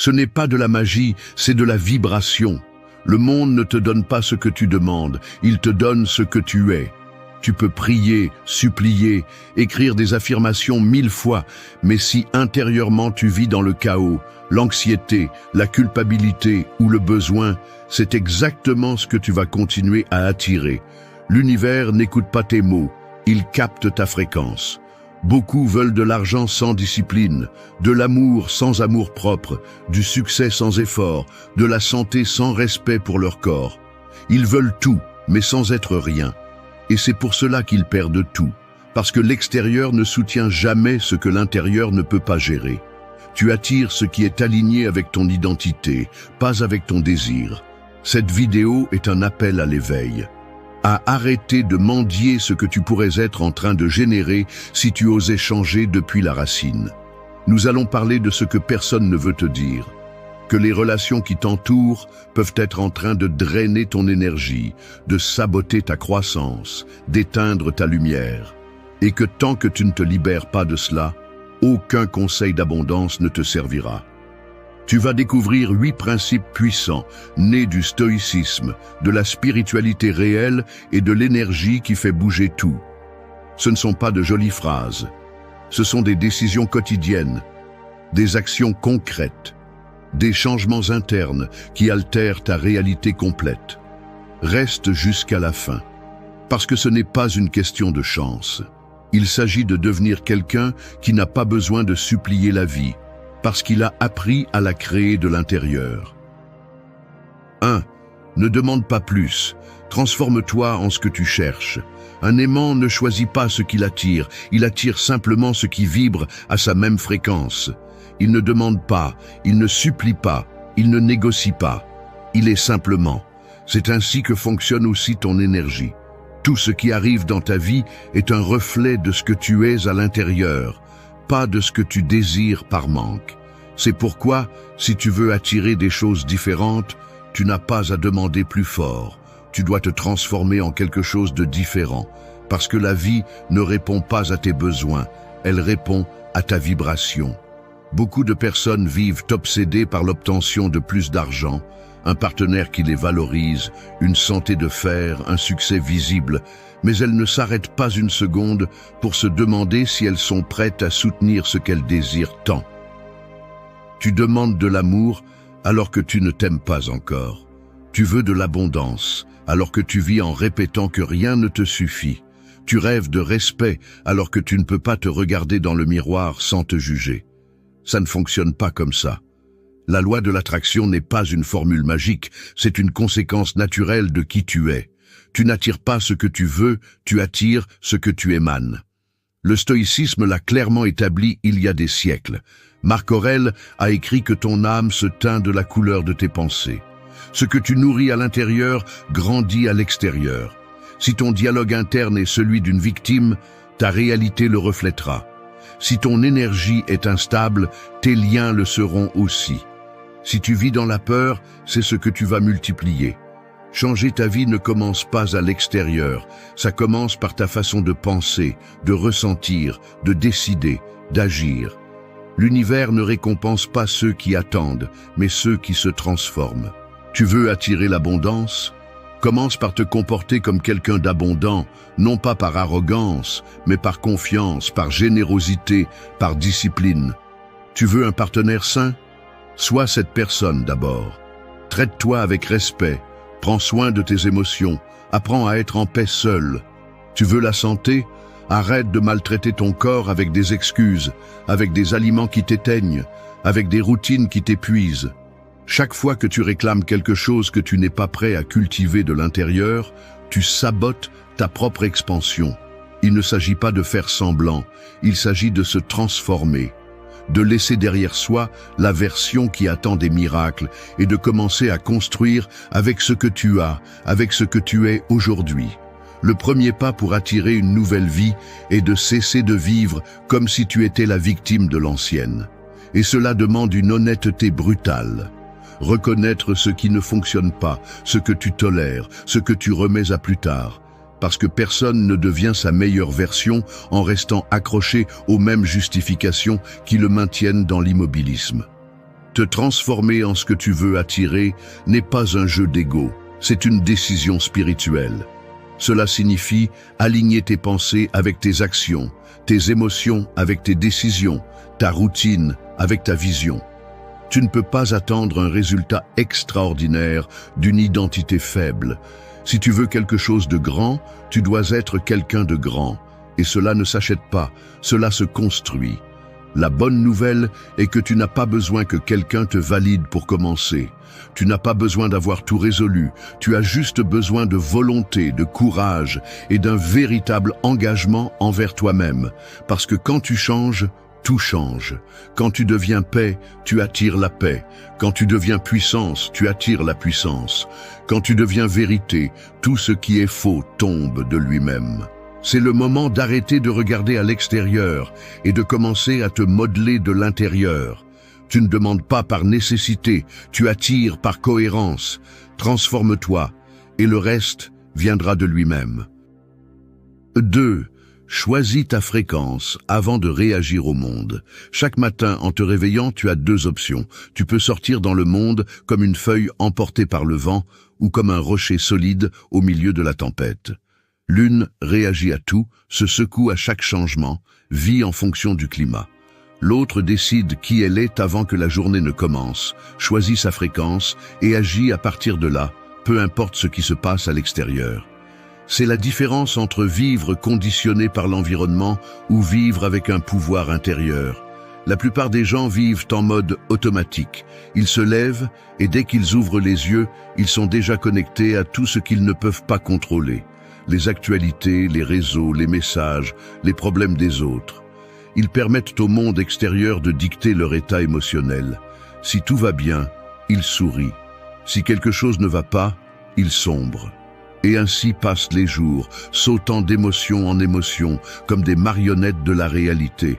Ce n'est pas de la magie, c'est de la vibration. Le monde ne te donne pas ce que tu demandes, il te donne ce que tu es. Tu peux prier, supplier, écrire des affirmations 1000 fois, mais si intérieurement tu vis dans le chaos, l'anxiété, la culpabilité ou le besoin, c'est exactement ce que tu vas continuer à attirer. L'univers n'écoute pas tes mots, il capte ta fréquence. Beaucoup veulent de l'argent sans discipline, de l'amour sans amour-propre, du succès sans effort, de la santé sans respect pour leur corps. Ils veulent tout, mais sans être rien. Et c'est pour cela qu'ils perdent tout, parce que l'extérieur ne soutient jamais ce que l'intérieur ne peut pas gérer. Tu attires ce qui est aligné avec ton identité, pas avec ton désir. Cette vidéo est un appel à l'éveil, à arrêter de mendier ce que tu pourrais être en train de générer si tu osais changer depuis la racine. Nous allons parler de ce que personne ne veut te dire, que les relations qui t'entourent peuvent être en train de drainer ton énergie, de saboter ta croissance, d'éteindre ta lumière, et que tant que tu ne te libères pas de cela, aucun conseil d'abondance ne te servira. Tu vas découvrir 8 principes puissants, nés du stoïcisme, de la spiritualité réelle et de l'énergie qui fait bouger tout. Ce ne sont pas de jolies phrases, ce sont des décisions quotidiennes, des actions concrètes, des changements internes qui altèrent ta réalité complète. Reste jusqu'à la fin, parce que ce n'est pas une question de chance. Il s'agit de devenir quelqu'un qui n'a pas besoin de supplier la vie, parce qu'il a appris à la créer de l'intérieur. 1. Ne demande pas plus. Transforme-toi en ce que tu cherches. Un aimant ne choisit pas ce qu'il attire, il attire simplement ce qui vibre à sa même fréquence. Il ne demande pas, il ne supplie pas, il ne négocie pas. Il est simplement. C'est ainsi que fonctionne aussi ton énergie. Tout ce qui arrive dans ta vie est un reflet de ce que tu es à l'intérieur, pas de ce que tu désires par manque. C'est pourquoi, si tu veux attirer des choses différentes, tu n'as pas à demander plus fort. Tu dois te transformer en quelque chose de différent, parce que la vie ne répond pas à tes besoins, elle répond à ta vibration. Beaucoup de personnes vivent obsédées par l'obtention de plus d'argent, un partenaire qui les valorise, une santé de fer, un succès visible, mais elles ne s'arrêtent pas une seconde pour se demander si elles sont prêtes à soutenir ce qu'elles désirent tant. Tu demandes de l'amour alors que tu ne t'aimes pas encore. Tu veux de l'abondance alors que tu vis en répétant que rien ne te suffit. Tu rêves de respect alors que tu ne peux pas te regarder dans le miroir sans te juger. Ça ne fonctionne pas comme ça. La loi de l'attraction n'est pas une formule magique, c'est une conséquence naturelle de qui tu es. Tu n'attires pas ce que tu veux, tu attires ce que tu émanes. Le stoïcisme l'a clairement établi il y a des siècles. Marc Aurèle a écrit que ton âme se teint de la couleur de tes pensées. Ce que tu nourris à l'intérieur grandit à l'extérieur. Si ton dialogue interne est celui d'une victime, ta réalité le reflètera. Si ton énergie est instable, tes liens le seront aussi. Si tu vis dans la peur, c'est ce que tu vas multiplier. Changer ta vie ne commence pas à l'extérieur, ça commence par ta façon de penser, de ressentir, de décider, d'agir. L'univers ne récompense pas ceux qui attendent, mais ceux qui se transforment. Tu veux attirer l'abondance ? Commence par te comporter comme quelqu'un d'abondant, non pas par arrogance, mais par confiance, par générosité, par discipline. Tu veux un partenaire sain ? Sois cette personne d'abord. Traite-toi avec respect, prends soin de tes émotions, apprends à être en paix seul. Tu veux la santé ? Arrête de maltraiter ton corps avec des excuses, avec des aliments qui t'éteignent, avec des routines qui t'épuisent. Chaque fois que tu réclames quelque chose que tu n'es pas prêt à cultiver de l'intérieur, tu sabotes ta propre expansion. Il ne s'agit pas de faire semblant, il s'agit de se transformer, de laisser derrière soi la version qui attend des miracles et de commencer à construire avec ce que tu as, avec ce que tu es aujourd'hui. Le premier pas pour attirer une nouvelle vie est de cesser de vivre comme si tu étais la victime de l'ancienne. Et cela demande une honnêteté brutale. Reconnaître ce qui ne fonctionne pas, ce que tu tolères, ce que tu remets à plus tard. Parce que personne ne devient sa meilleure version en restant accroché aux mêmes justifications qui le maintiennent dans l'immobilisme. Te transformer en ce que tu veux attirer n'est pas un jeu d'ego, c'est une décision spirituelle. Cela signifie aligner tes pensées avec tes actions, tes émotions avec tes décisions, ta routine avec ta vision. Tu ne peux pas attendre un résultat extraordinaire d'une identité faible. Si tu veux quelque chose de grand, tu dois être quelqu'un de grand. Et cela ne s'achète pas, cela se construit. La bonne nouvelle est que tu n'as pas besoin que quelqu'un te valide pour commencer. Tu n'as pas besoin d'avoir tout résolu. Tu as juste besoin de volonté, de courage et d'un véritable engagement envers toi-même. Parce que quand tu changes, tout change. Quand tu deviens paix, tu attires la paix. Quand tu deviens puissance, tu attires la puissance. Quand tu deviens vérité, tout ce qui est faux tombe de lui-même. C'est le moment d'arrêter de regarder à l'extérieur et de commencer à te modeler de l'intérieur. Tu ne demandes pas par nécessité, tu attires par cohérence. Transforme-toi et le reste viendra de lui-même. 2. Choisis ta fréquence avant de réagir au monde. Chaque matin, en te réveillant, tu as 2 options. Tu peux sortir dans le monde comme une feuille emportée par le vent ou comme un rocher solide au milieu de la tempête. L'une réagit à tout, se secoue à chaque changement, vit en fonction du climat. L'autre décide qui elle est avant que la journée ne commence, choisit sa fréquence et agit à partir de là, peu importe ce qui se passe à l'extérieur. C'est la différence entre vivre conditionné par l'environnement ou vivre avec un pouvoir intérieur. La plupart des gens vivent en mode automatique. Ils se lèvent et dès qu'ils ouvrent les yeux, ils sont déjà connectés à tout ce qu'ils ne peuvent pas contrôler. Les actualités, les réseaux, les messages, les problèmes des autres. Ils permettent au monde extérieur de dicter leur état émotionnel. Si tout va bien, ils sourient. Si quelque chose ne va pas, ils sombrent. Et ainsi passent les jours, sautant d'émotion en émotion, comme des marionnettes de la réalité.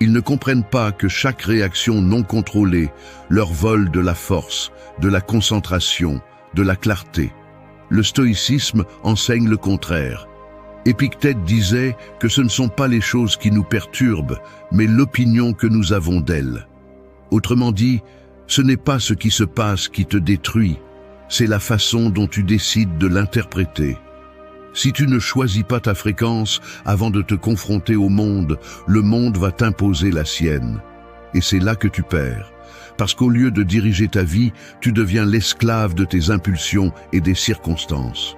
Ils ne comprennent pas que chaque réaction non contrôlée leur vole de la force, de la concentration, de la clarté. Le stoïcisme enseigne le contraire. Épictète disait que ce ne sont pas les choses qui nous perturbent, mais l'opinion que nous avons d'elles. Autrement dit, ce n'est pas ce qui se passe qui te détruit, c'est la façon dont tu décides de l'interpréter. Si tu ne choisis pas ta fréquence avant de te confronter au monde, le monde va t'imposer la sienne. Et c'est là que tu perds. Parce qu'au lieu de diriger ta vie, tu deviens l'esclave de tes impulsions et des circonstances.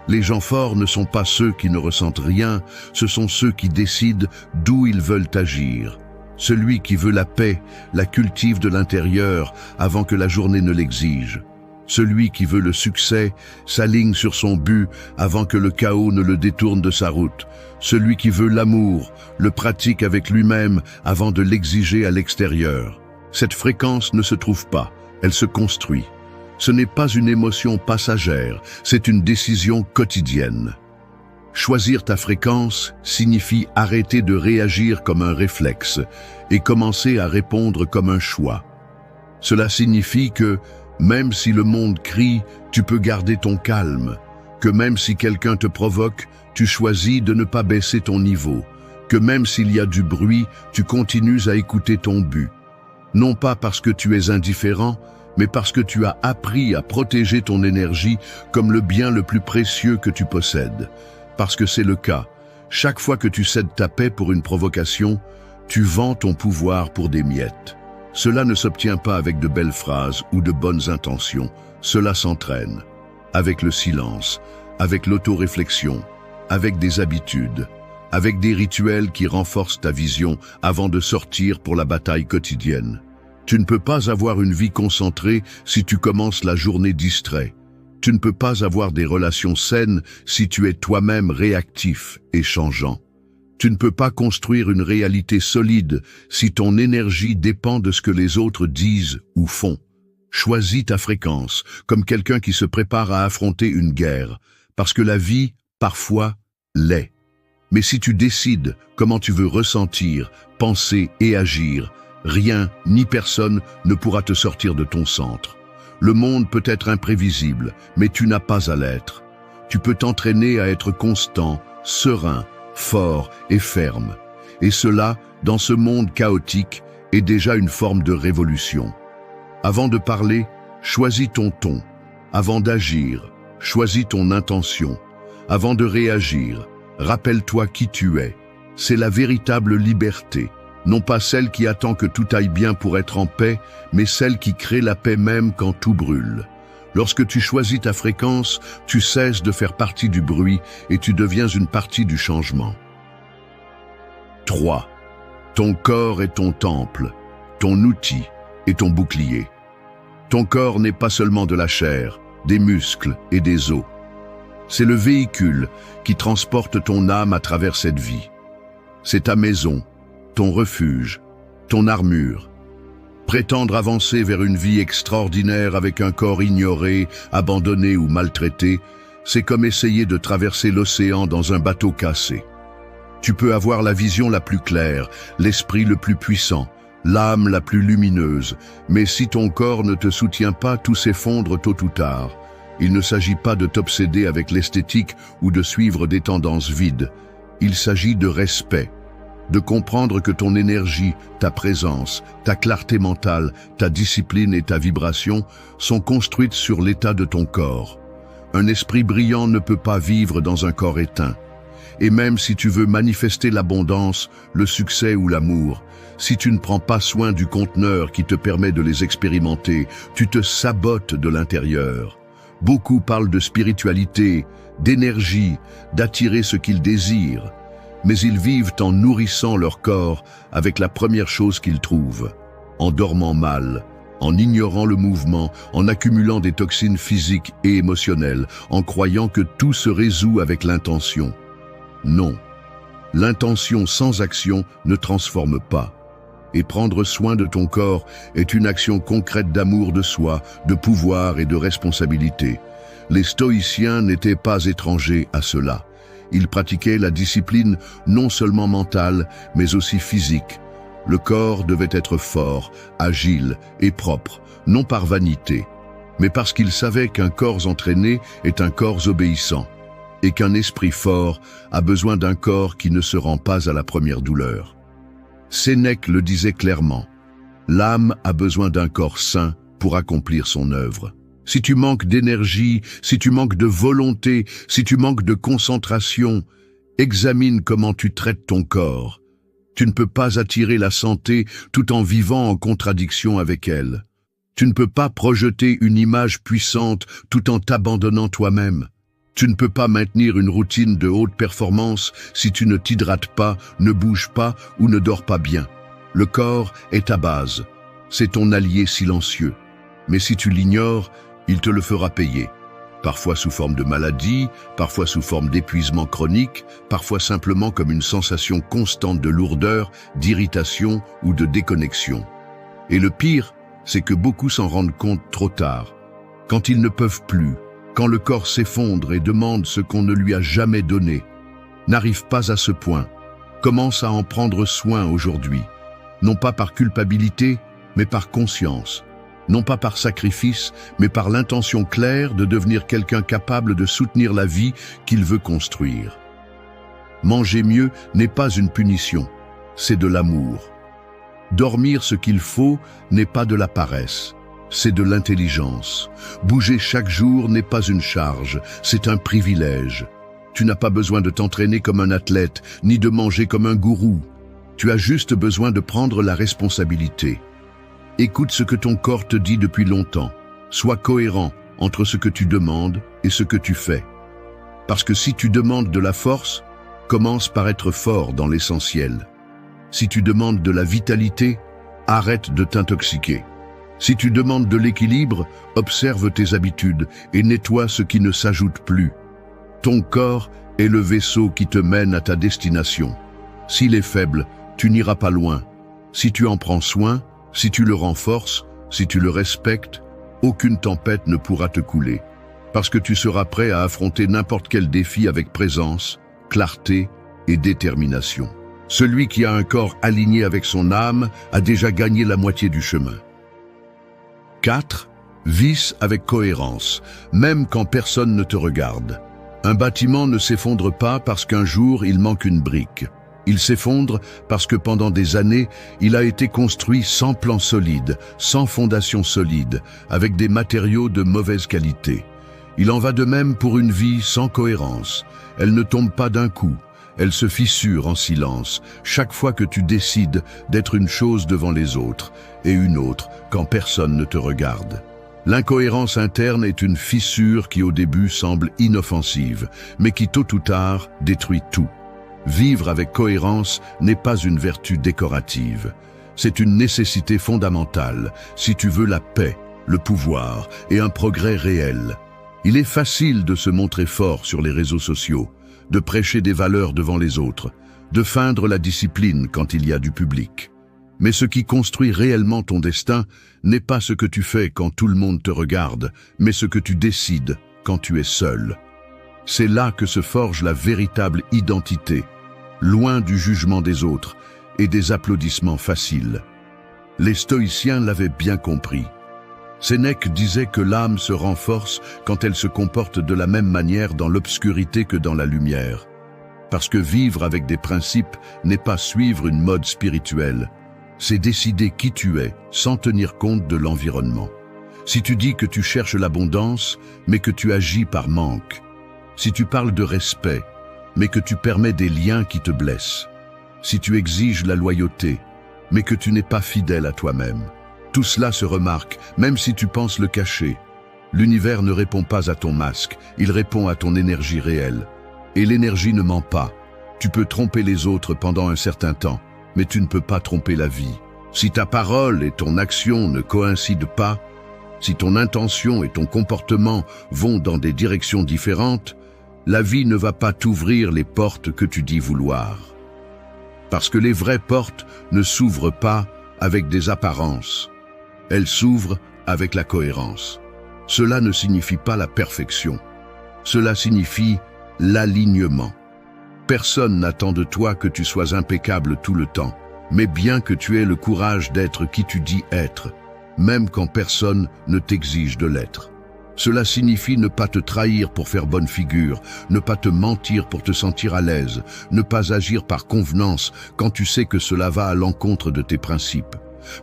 Les gens forts ne sont pas ceux qui ne ressentent rien, ce sont ceux qui décident d'où ils veulent agir. Celui qui veut la paix la cultive de l'intérieur avant que la journée ne l'exige. Celui qui veut le succès s'aligne sur son but avant que le chaos ne le détourne de sa route. Celui qui veut l'amour le pratique avec lui-même avant de l'exiger à l'extérieur. Cette fréquence ne se trouve pas, elle se construit. Ce n'est pas une émotion passagère, c'est une décision quotidienne. Choisir ta fréquence signifie arrêter de réagir comme un réflexe et commencer à répondre comme un choix. Cela signifie que, même si le monde crie, tu peux garder ton calme, que même si quelqu'un te provoque, tu choisis de ne pas baisser ton niveau, que même s'il y a du bruit, tu continues à écouter ton but. Non pas parce que tu es indifférent, mais parce que tu as appris à protéger ton énergie comme le bien le plus précieux que tu possèdes. Parce que c'est le cas. Chaque fois que tu cèdes ta paix pour une provocation, tu vends ton pouvoir pour des miettes. Cela ne s'obtient pas avec de belles phrases ou de bonnes intentions. Cela s'entraîne. Avec le silence, avec l'autoréflexion, avec des habitudes, avec des rituels qui renforcent ta vision avant de sortir pour la bataille quotidienne. Tu ne peux pas avoir une vie concentrée si tu commences la journée distrait. Tu ne peux pas avoir des relations saines si tu es toi-même réactif et changeant. Tu ne peux pas construire une réalité solide si ton énergie dépend de ce que les autres disent ou font. Choisis ta fréquence comme quelqu'un qui se prépare à affronter une guerre, parce que la vie, parfois, l'est. Mais si tu décides comment tu veux ressentir, penser et agir, rien ni personne ne pourra te sortir de ton centre. Le monde peut être imprévisible, mais tu n'as pas à l'être. Tu peux t'entraîner à être constant, serein, fort et ferme. Et cela, dans ce monde chaotique, est déjà une forme de révolution. Avant de parler, choisis ton ton. Avant d'agir, choisis ton intention. Avant de réagir, rappelle-toi qui tu es. C'est la véritable liberté, non pas celle qui attend que tout aille bien pour être en paix, mais celle qui crée la paix même quand tout brûle. Lorsque tu choisis ta fréquence, tu cesses de faire partie du bruit et tu deviens une partie du changement. 3. Ton corps est ton temple, ton outil et ton bouclier. Ton corps n'est pas seulement de la chair, des muscles et des os. C'est le véhicule qui transporte ton âme à travers cette vie. C'est ta maison, ton refuge, ton armure. Prétendre avancer vers une vie extraordinaire avec un corps ignoré, abandonné ou maltraité, c'est comme essayer de traverser l'océan dans un bateau cassé. Tu peux avoir la vision la plus claire, l'esprit le plus puissant, l'âme la plus lumineuse, mais si ton corps ne te soutient pas, tout s'effondre tôt ou tard. Il ne s'agit pas de t'obséder avec l'esthétique ou de suivre des tendances vides. Il s'agit de respect, de comprendre que ton énergie, ta présence, ta clarté mentale, ta discipline et ta vibration sont construites sur l'état de ton corps. Un esprit brillant ne peut pas vivre dans un corps éteint. Et même si tu veux manifester l'abondance, le succès ou l'amour, si tu ne prends pas soin du conteneur qui te permet de les expérimenter, tu te sabotes de l'intérieur. Beaucoup parlent de spiritualité, d'énergie, d'attirer ce qu'ils désirent, mais ils vivent en nourrissant leur corps avec la première chose qu'ils trouvent, en dormant mal, en ignorant le mouvement, en accumulant des toxines physiques et émotionnelles, en croyant que tout se résout avec l'intention. Non, l'intention sans action ne transforme pas. Et prendre soin de ton corps est une action concrète d'amour de soi, de pouvoir et de responsabilité. Les stoïciens n'étaient pas étrangers à cela. Ils pratiquaient la discipline non seulement mentale, mais aussi physique. Le corps devait être fort, agile et propre, non par vanité, mais parce qu'ils savaient qu'un corps entraîné est un corps obéissant, et qu'un esprit fort a besoin d'un corps qui ne se rend pas à la première douleur. Sénèque le disait clairement, l'âme a besoin d'un corps sain pour accomplir son œuvre. Si tu manques d'énergie, si tu manques de volonté, si tu manques de concentration, examine comment tu traites ton corps. Tu ne peux pas attirer la santé tout en vivant en contradiction avec elle. Tu ne peux pas projeter une image puissante tout en t'abandonnant toi-même. Tu ne peux pas maintenir une routine de haute performance si tu ne t'hydrates pas, ne bouges pas ou ne dors pas bien. Le corps est ta base. C'est ton allié silencieux. Mais si tu l'ignores, il te le fera payer. Parfois sous forme de maladie, parfois sous forme d'épuisement chronique, parfois simplement comme une sensation constante de lourdeur, d'irritation ou de déconnexion. Et le pire, c'est que beaucoup s'en rendent compte trop tard, quand ils ne peuvent plus, quand le corps s'effondre et demande ce qu'on ne lui a jamais donné. N'arrive pas à ce point. Commence à en prendre soin aujourd'hui. Non pas par culpabilité, mais par conscience. Non pas par sacrifice, mais par l'intention claire de devenir quelqu'un capable de soutenir la vie qu'il veut construire. Manger mieux n'est pas une punition, c'est de l'amour. Dormir ce qu'il faut n'est pas de la paresse, c'est de l'intelligence. Bouger chaque jour n'est pas une charge, c'est un privilège. Tu n'as pas besoin de t'entraîner comme un athlète, ni de manger comme un gourou. Tu as juste besoin de prendre la responsabilité. Écoute ce que ton corps te dit depuis longtemps. Sois cohérent entre ce que tu demandes et ce que tu fais. Parce que si tu demandes de la force, commence par être fort dans l'essentiel. Si tu demandes de la vitalité, arrête de t'intoxiquer. Si tu demandes de l'équilibre, observe tes habitudes et nettoie ce qui ne s'ajoute plus. Ton corps est le vaisseau qui te mène à ta destination. S'il est faible, tu n'iras pas loin. Si tu en prends soin, si tu le renforces, si tu le respectes, aucune tempête ne pourra te couler, parce que tu seras prêt à affronter n'importe quel défi avec présence, clarté et détermination. Celui qui a un corps aligné avec son âme a déjà gagné la moitié du chemin. 4. Visse avec cohérence, même quand personne ne te regarde. Un bâtiment ne s'effondre pas parce qu'un jour il manque une brique. Il s'effondre parce que pendant des années, il a été construit sans plan solide, sans fondation solide, avec des matériaux de mauvaise qualité. Il en va de même pour une vie sans cohérence. Elle ne tombe pas d'un coup, elle se fissure en silence, chaque fois que tu décides d'être une chose devant les autres, et une autre quand personne ne te regarde. L'incohérence interne est une fissure qui au début semble inoffensive, mais qui tôt ou tard détruit tout. Vivre avec cohérence n'est pas une vertu décorative. C'est une nécessité fondamentale si tu veux la paix, le pouvoir et un progrès réel. Il est facile de se montrer fort sur les réseaux sociaux, de prêcher des valeurs devant les autres, de feindre la discipline quand il y a du public. Mais ce qui construit réellement ton destin n'est pas ce que tu fais quand tout le monde te regarde, mais ce que tu décides quand tu es seul. C'est là que se forge la véritable identité, loin du jugement des autres et des applaudissements faciles. Les stoïciens l'avaient bien compris. Sénèque disait que l'âme se renforce quand elle se comporte de la même manière dans l'obscurité que dans la lumière. Parce que vivre avec des principes n'est pas suivre une mode spirituelle, c'est décider qui tu es sans tenir compte de l'environnement. Si tu dis que tu cherches l'abondance, mais que tu agis par manque. Si tu parles de respect, mais que tu permets des liens qui te blessent. Si tu exiges la loyauté, mais que tu n'es pas fidèle à toi-même. Tout cela se remarque, même si tu penses le cacher. L'univers ne répond pas à ton masque, il répond à ton énergie réelle. Et l'énergie ne ment pas. Tu peux tromper les autres pendant un certain temps, mais tu ne peux pas tromper la vie. Si ta parole et ton action ne coïncident pas, si ton intention et ton comportement vont dans des directions différentes, la vie ne va pas t'ouvrir les portes que tu dis vouloir. Parce que les vraies portes ne s'ouvrent pas avec des apparences. Elles s'ouvrent avec la cohérence. Cela ne signifie pas la perfection. Cela signifie l'alignement. Personne n'attend de toi que tu sois impeccable tout le temps, mais bien que tu aies le courage d'être qui tu dis être, même quand personne ne t'exige de l'être. Cela signifie ne pas te trahir pour faire bonne figure, ne pas te mentir pour te sentir à l'aise, ne pas agir par convenance quand tu sais que cela va à l'encontre de tes principes.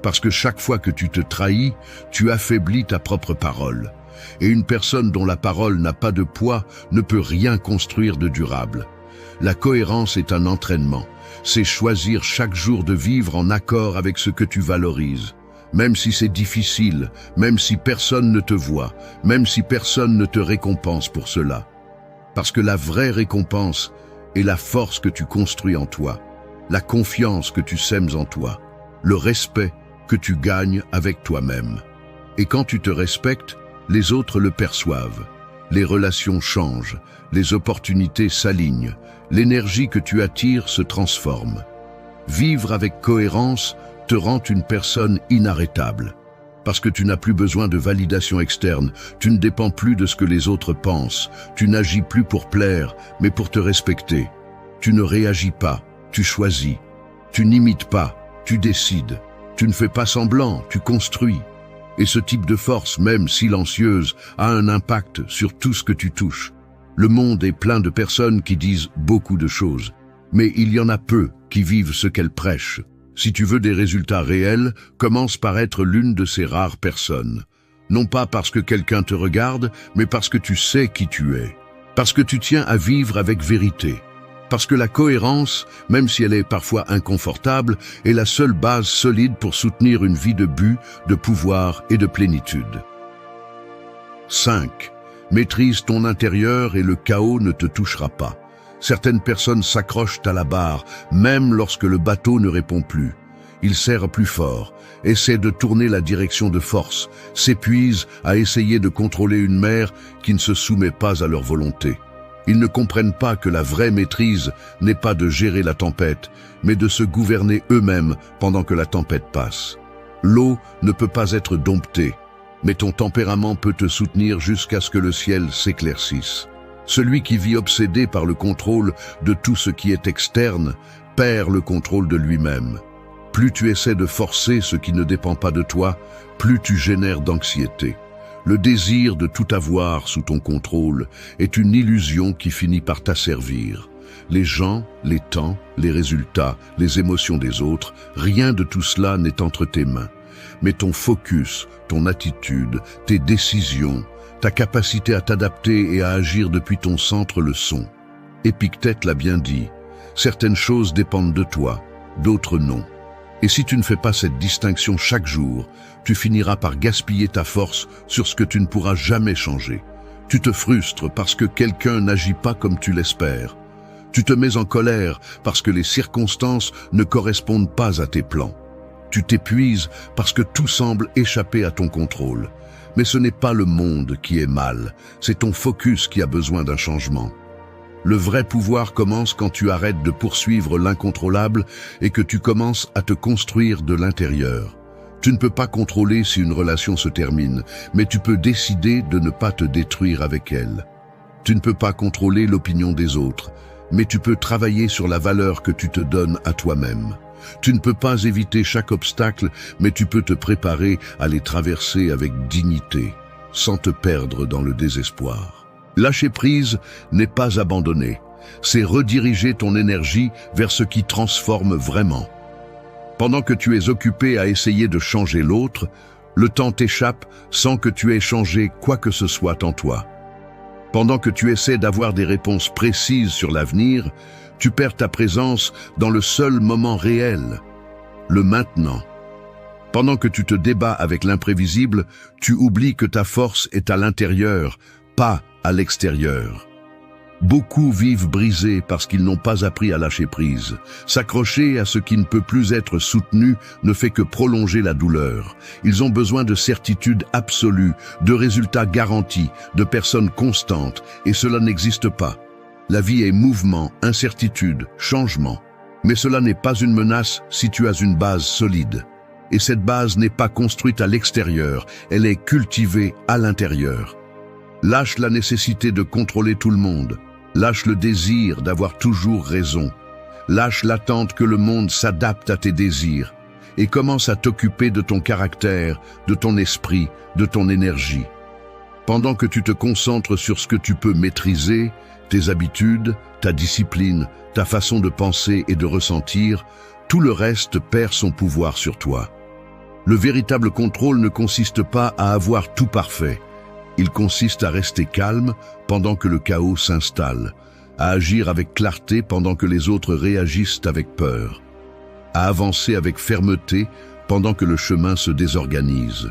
Parce que chaque fois que tu te trahis, tu affaiblis ta propre parole. Et une personne dont la parole n'a pas de poids ne peut rien construire de durable. La cohérence est un entraînement. C'est choisir chaque jour de vivre en accord avec ce que tu valorises. Même si c'est difficile, même si personne ne te voit, même si personne ne te récompense pour cela. Parce que la vraie récompense est la force que tu construis en toi, la confiance que tu sèmes en toi, le respect que tu gagnes avec toi-même. Et quand tu te respectes, les autres le perçoivent. Les relations changent, les opportunités s'alignent, l'énergie que tu attires se transforme. Vivre avec cohérence te rend une personne inarrêtable. Parce que tu n'as plus besoin de validation externe, tu ne dépends plus de ce que les autres pensent, tu n'agis plus pour plaire, mais pour te respecter. Tu ne réagis pas, tu choisis. Tu n'imites pas, tu décides. Tu ne fais pas semblant, tu construis. Et ce type de force, même silencieuse, a un impact sur tout ce que tu touches. Le monde est plein de personnes qui disent beaucoup de choses, mais il y en a peu qui vivent ce qu'elles prêchent. Si tu veux des résultats réels, commence par être l'une de ces rares personnes. Non pas parce que quelqu'un te regarde, mais parce que tu sais qui tu es. Parce que tu tiens à vivre avec vérité. Parce que la cohérence, même si elle est parfois inconfortable, est la seule base solide pour soutenir une vie de but, de pouvoir et de plénitude. 5. Maîtrise ton intérieur et le chaos ne te touchera pas. Certaines personnes s'accrochent à la barre, même lorsque le bateau ne répond plus. Ils serrent plus fort, essaient de tourner la direction de force, s'épuisent à essayer de contrôler une mer qui ne se soumet pas à leur volonté. Ils ne comprennent pas que la vraie maîtrise n'est pas de gérer la tempête, mais de se gouverner eux-mêmes pendant que la tempête passe. L'eau ne peut pas être domptée, mais ton tempérament peut te soutenir jusqu'à ce que le ciel s'éclaircisse. Celui qui vit obsédé par le contrôle de tout ce qui est externe perd le contrôle de lui-même. Plus tu essaies de forcer ce qui ne dépend pas de toi, plus tu génères d'anxiété. Le désir de tout avoir sous ton contrôle est une illusion qui finit par t'asservir. Les gens, les temps, les résultats, les émotions des autres, rien de tout cela n'est entre tes mains. Mais ton focus, ton attitude, tes décisions, ta capacité à t'adapter et à agir depuis ton centre le sont. Épictète l'a bien dit, certaines choses dépendent de toi, d'autres non. Et si tu ne fais pas cette distinction chaque jour, tu finiras par gaspiller ta force sur ce que tu ne pourras jamais changer. Tu te frustres parce que quelqu'un n'agit pas comme tu l'espères. Tu te mets en colère parce que les circonstances ne correspondent pas à tes plans. Tu t'épuises parce que tout semble échapper à ton contrôle. Mais ce n'est pas le monde qui est mal, c'est ton focus qui a besoin d'un changement. Le vrai pouvoir commence quand tu arrêtes de poursuivre l'incontrôlable et que tu commences à te construire de l'intérieur. Tu ne peux pas contrôler si une relation se termine, mais tu peux décider de ne pas te détruire avec elle. Tu ne peux pas contrôler l'opinion des autres, mais tu peux travailler sur la valeur que tu te donnes à toi-même. Tu ne peux pas éviter chaque obstacle, mais tu peux te préparer à les traverser avec dignité, sans te perdre dans le désespoir. Lâcher prise n'est pas abandonner, c'est rediriger ton énergie vers ce qui transforme vraiment. Pendant que tu es occupé à essayer de changer l'autre, le temps t'échappe sans que tu aies changé quoi que ce soit en toi. Pendant que tu essaies d'avoir des réponses précises sur l'avenir, tu perds ta présence dans le seul moment réel, le maintenant. Pendant que tu te débats avec l'imprévisible, tu oublies que ta force est à l'intérieur, pas à l'extérieur. Beaucoup vivent brisés parce qu'ils n'ont pas appris à lâcher prise. S'accrocher à ce qui ne peut plus être soutenu ne fait que prolonger la douleur. Ils ont besoin de certitudes absolues, de résultats garantis, de personnes constantes, et cela n'existe pas. La vie est mouvement, incertitude, changement. Mais cela n'est pas une menace si tu as une base solide. Et cette base n'est pas construite à l'extérieur, elle est cultivée à l'intérieur. Lâche la nécessité de contrôler tout le monde. Lâche le désir d'avoir toujours raison. Lâche l'attente que le monde s'adapte à tes désirs. Et commence à t'occuper de ton caractère, de ton esprit, de ton énergie. Pendant que tu te concentres sur ce que tu peux maîtriser, tes habitudes, ta discipline, ta façon de penser et de ressentir, tout le reste perd son pouvoir sur toi. Le véritable contrôle ne consiste pas à avoir tout parfait. Il consiste à rester calme pendant que le chaos s'installe, à agir avec clarté pendant que les autres réagissent avec peur, à avancer avec fermeté pendant que le chemin se désorganise.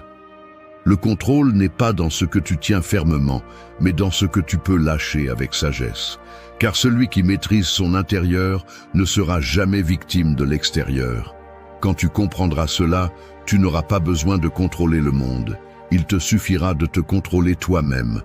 Le contrôle n'est pas dans ce que tu tiens fermement, mais dans ce que tu peux lâcher avec sagesse. Car celui qui maîtrise son intérieur ne sera jamais victime de l'extérieur. Quand tu comprendras cela, tu n'auras pas besoin de contrôler le monde. Il te suffira de te contrôler toi-même.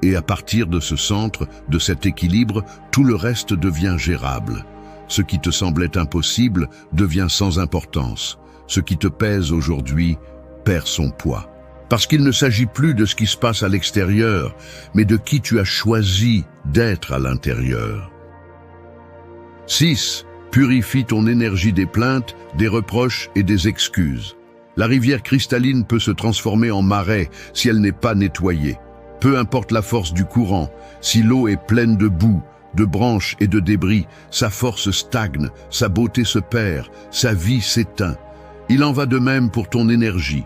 Et à partir de ce centre, de cet équilibre, tout le reste devient gérable. Ce qui te semblait impossible devient sans importance. Ce qui te pèse aujourd'hui perd son poids. Parce qu'il ne s'agit plus de ce qui se passe à l'extérieur, mais de qui tu as choisi d'être à l'intérieur. 6. Purifie ton énergie des plaintes, des reproches et des excuses. La rivière cristalline peut se transformer en marais si elle n'est pas nettoyée. Peu importe la force du courant, si l'eau est pleine de boue, de branches et de débris, sa force stagne, sa beauté se perd, sa vie s'éteint. Il en va de même pour ton énergie.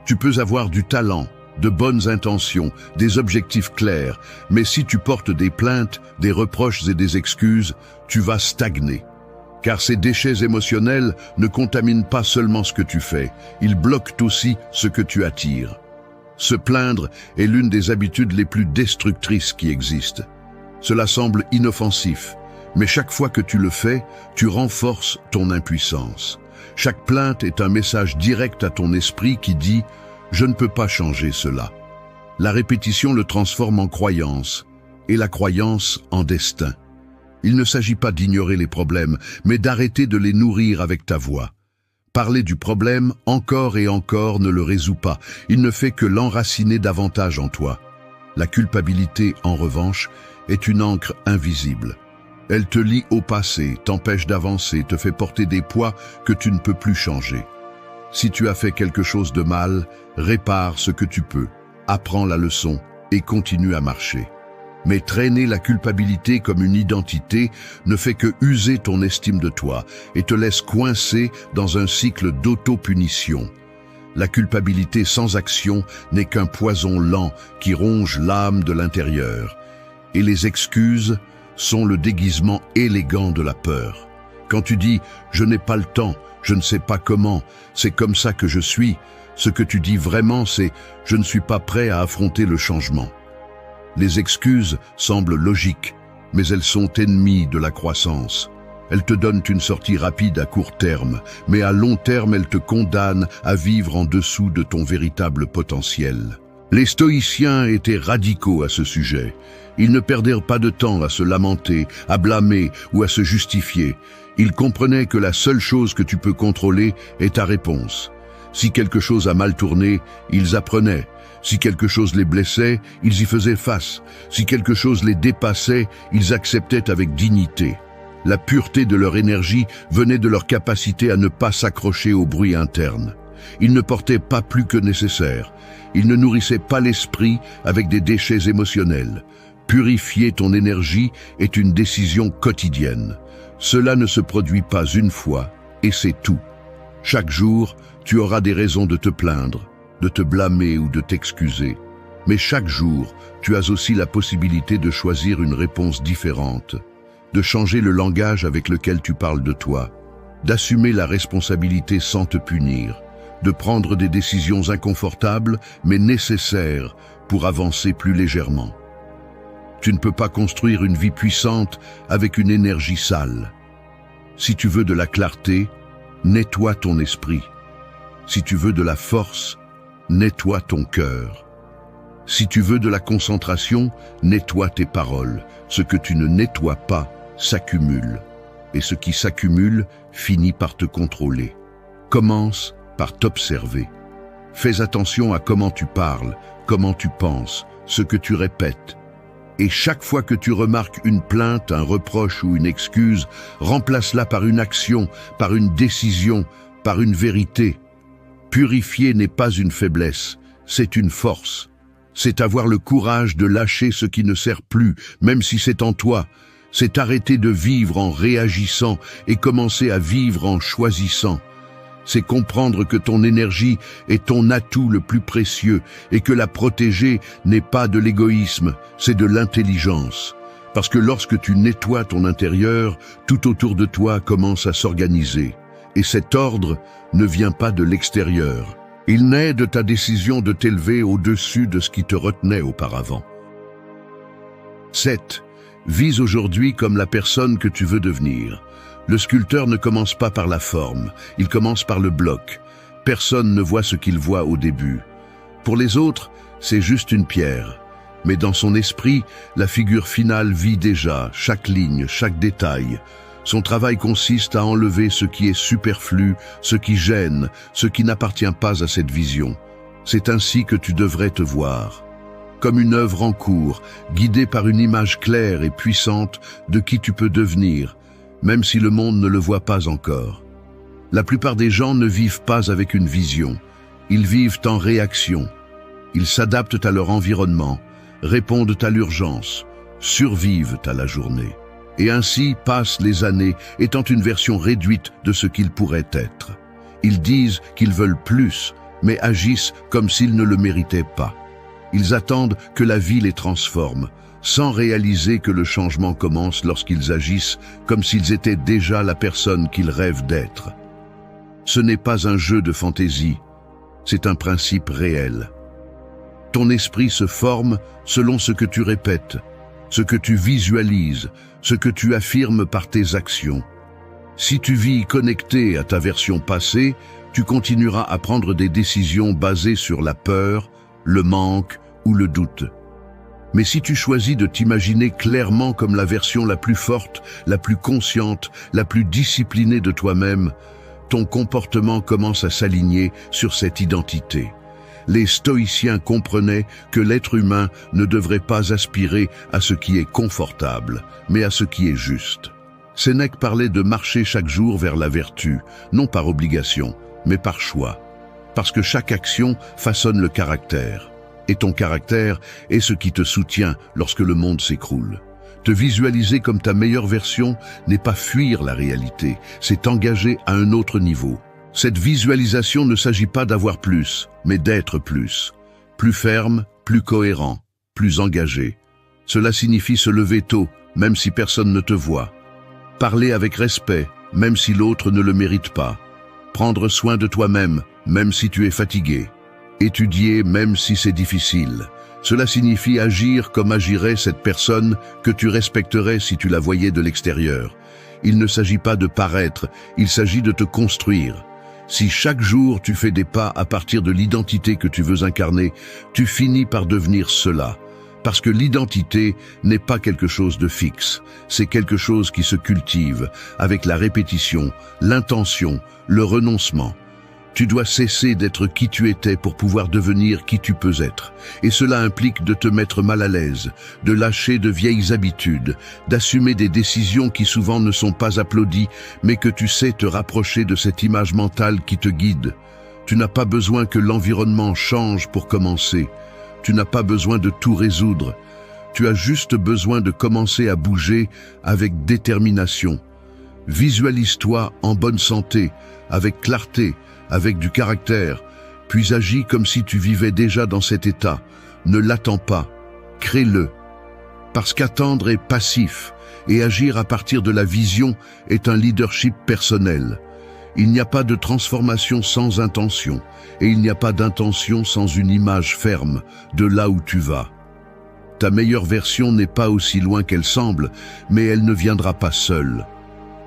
Tu peux avoir du talent, de bonnes intentions, des objectifs clairs, mais si tu portes des plaintes, des reproches et des excuses, tu vas stagner. Car ces déchets émotionnels ne contaminent pas seulement ce que tu fais, ils bloquent aussi ce que tu attires. Se plaindre est l'une des habitudes les plus destructrices qui existent. Cela semble inoffensif, mais chaque fois que tu le fais, tu renforces ton impuissance. Chaque plainte est un message direct à ton esprit qui dit « Je ne peux pas changer cela ». La répétition le transforme en croyance, et la croyance en destin. Il ne s'agit pas d'ignorer les problèmes, mais d'arrêter de les nourrir avec ta voix. Parler du problème encore et encore ne le résout pas, il ne fait que l'enraciner davantage en toi. La culpabilité, en revanche, est une encre invisible. Elle te lie au passé, t'empêche d'avancer, te fait porter des poids que tu ne peux plus changer. Si tu as fait quelque chose de mal, répare ce que tu peux, apprends la leçon et continue à marcher. Mais traîner la culpabilité comme une identité ne fait que user ton estime de toi et te laisse coincé dans un cycle d'auto-punition. La culpabilité sans action n'est qu'un poison lent qui ronge l'âme de l'intérieur. Et les excuses sont le déguisement élégant de la peur. Quand tu dis « je n'ai pas le temps, je ne sais pas comment, c'est comme ça que je suis », ce que tu dis vraiment c'est « je ne suis pas prêt à affronter le changement ». Les excuses semblent logiques, mais elles sont ennemies de la croissance. Elles te donnent une sortie rapide à court terme, mais à long terme elles te condamnent à vivre en dessous de ton véritable potentiel. Les stoïciens étaient radicaux à ce sujet. Ils ne perdèrent pas de temps à se lamenter, à blâmer ou à se justifier. Ils comprenaient que la seule chose que tu peux contrôler est ta réponse. Si quelque chose a mal tourné, ils apprenaient. Si quelque chose les blessait, ils y faisaient face. Si quelque chose les dépassait, ils acceptaient avec dignité. La pureté de leur énergie venait de leur capacité à ne pas s'accrocher au bruit interne. Ils ne portaient pas plus que nécessaire. Ils ne nourrissaient pas l'esprit avec des déchets émotionnels. Purifier ton énergie est une décision quotidienne. Cela ne se produit pas une fois, et c'est tout. Chaque jour, tu auras des raisons de te plaindre, de te blâmer ou de t'excuser. Mais chaque jour, tu as aussi la possibilité de choisir une réponse différente, de changer le langage avec lequel tu parles de toi, d'assumer la responsabilité sans te punir, de prendre des décisions inconfortables mais nécessaires pour avancer plus légèrement. Tu ne peux pas construire une vie puissante avec une énergie sale. Si tu veux de la clarté, nettoie ton esprit. Si tu veux de la force, nettoie ton cœur. Si tu veux de la concentration, nettoie tes paroles. Ce que tu ne nettoies pas s'accumule. Et ce qui s'accumule finit par te contrôler. Commence par t'observer. Fais attention à comment tu parles, comment tu penses, ce que tu répètes. Et chaque fois que tu remarques une plainte, un reproche ou une excuse, remplace-la par une action, par une décision, par une vérité. Purifier n'est pas une faiblesse, c'est une force. C'est avoir le courage de lâcher ce qui ne sert plus, même si c'est en toi. C'est arrêter de vivre en réagissant et commencer à vivre en choisissant. C'est comprendre que ton énergie est ton atout le plus précieux et que la protéger n'est pas de l'égoïsme, c'est de l'intelligence. Parce que lorsque tu nettoies ton intérieur, tout autour de toi commence à s'organiser. Et cet ordre ne vient pas de l'extérieur. Il naît de ta décision de t'élever au-dessus de ce qui te retenait auparavant. 7. Vise aujourd'hui comme la personne que tu veux devenir. Le sculpteur ne commence pas par la forme, il commence par le bloc. Personne ne voit ce qu'il voit au début. Pour les autres, c'est juste une pierre. Mais dans son esprit, la figure finale vit déjà, chaque ligne, chaque détail. Son travail consiste à enlever ce qui est superflu, ce qui gêne, ce qui n'appartient pas à cette vision. C'est ainsi que tu devrais te voir. Comme une œuvre en cours, guidée par une image claire et puissante de qui tu peux devenir, même si le monde ne le voit pas encore. La plupart des gens ne vivent pas avec une vision. Ils vivent en réaction. Ils s'adaptent à leur environnement, répondent à l'urgence, survivent à la journée. Et ainsi passent les années, étant une version réduite de ce qu'ils pourraient être. Ils disent qu'ils veulent plus, mais agissent comme s'ils ne le méritaient pas. Ils attendent que la vie les transforme, sans réaliser que le changement commence lorsqu'ils agissent comme s'ils étaient déjà la personne qu'ils rêvent d'être. Ce n'est pas un jeu de fantaisie, c'est un principe réel. Ton esprit se forme selon ce que tu répètes, ce que tu visualises, ce que tu affirmes par tes actions. Si tu vis connecté à ta version passée, tu continueras à prendre des décisions basées sur la peur, le manque ou le doute. Mais si tu choisis de t'imaginer clairement comme la version la plus forte, la plus consciente, la plus disciplinée de toi-même, ton comportement commence à s'aligner sur cette identité. Les stoïciens comprenaient que l'être humain ne devrait pas aspirer à ce qui est confortable, mais à ce qui est juste. Sénèque parlait de marcher chaque jour vers la vertu, non par obligation, mais par choix. Parce que chaque action façonne le caractère. et ton caractère est ce qui te soutient lorsque le monde s'écroule. Te visualiser comme ta meilleure version n'est pas fuir la réalité, c'est t'engager à un autre niveau. Cette visualisation ne s'agit pas d'avoir plus, mais d'être plus. Plus ferme, plus cohérent, plus engagé. Cela signifie se lever tôt, même si personne ne te voit. Parler avec respect, même si l'autre ne le mérite pas. Prendre soin de toi-même, même si tu es fatigué. Étudier, même si c'est difficile. Cela signifie agir comme agirait cette personne que tu respecterais si tu la voyais de l'extérieur. Il ne s'agit pas de paraître, il s'agit de te construire. Si chaque jour tu fais des pas à partir de l'identité que tu veux incarner, tu finis par devenir cela. Parce que l'identité n'est pas quelque chose de fixe, c'est quelque chose qui se cultive avec la répétition, l'intention, le renoncement. Tu dois cesser d'être qui tu étais pour pouvoir devenir qui tu peux être. Et cela implique de te mettre mal à l'aise, de lâcher de vieilles habitudes, d'assumer des décisions qui souvent ne sont pas applaudies, mais que tu sais te rapprocher de cette image mentale qui te guide. Tu n'as pas besoin que l'environnement change pour commencer. Tu n'as pas besoin de tout résoudre. Tu as juste besoin de commencer à bouger avec détermination. Visualise-toi en bonne santé, avec clarté, avec du caractère, puis agis comme si tu vivais déjà dans cet état. Ne l'attends pas, crée-le. Parce qu'attendre est passif, et agir à partir de la vision est un leadership personnel. Il n'y a pas de transformation sans intention, et il n'y a pas d'intention sans une image ferme de là où tu vas. Ta meilleure version n'est pas aussi loin qu'elle semble, mais elle ne viendra pas seule.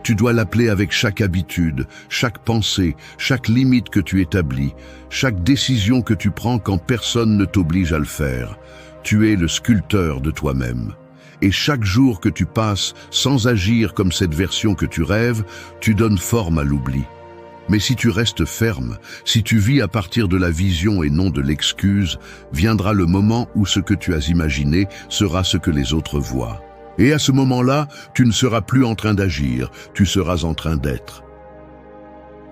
Tu dois l'appeler avec chaque habitude, chaque pensée, chaque limite que tu établis, chaque décision que tu prends quand personne ne t'oblige à le faire. Tu es le sculpteur de toi-même. Et chaque jour que tu passes sans agir comme cette version que tu rêves, tu donnes forme à l'oubli. Mais si tu restes ferme, si tu vis à partir de la vision et non de l'excuse, viendra le moment où ce que tu as imaginé sera ce que les autres voient. Et à ce moment-là, tu ne seras plus en train d'agir, tu seras en train d'être.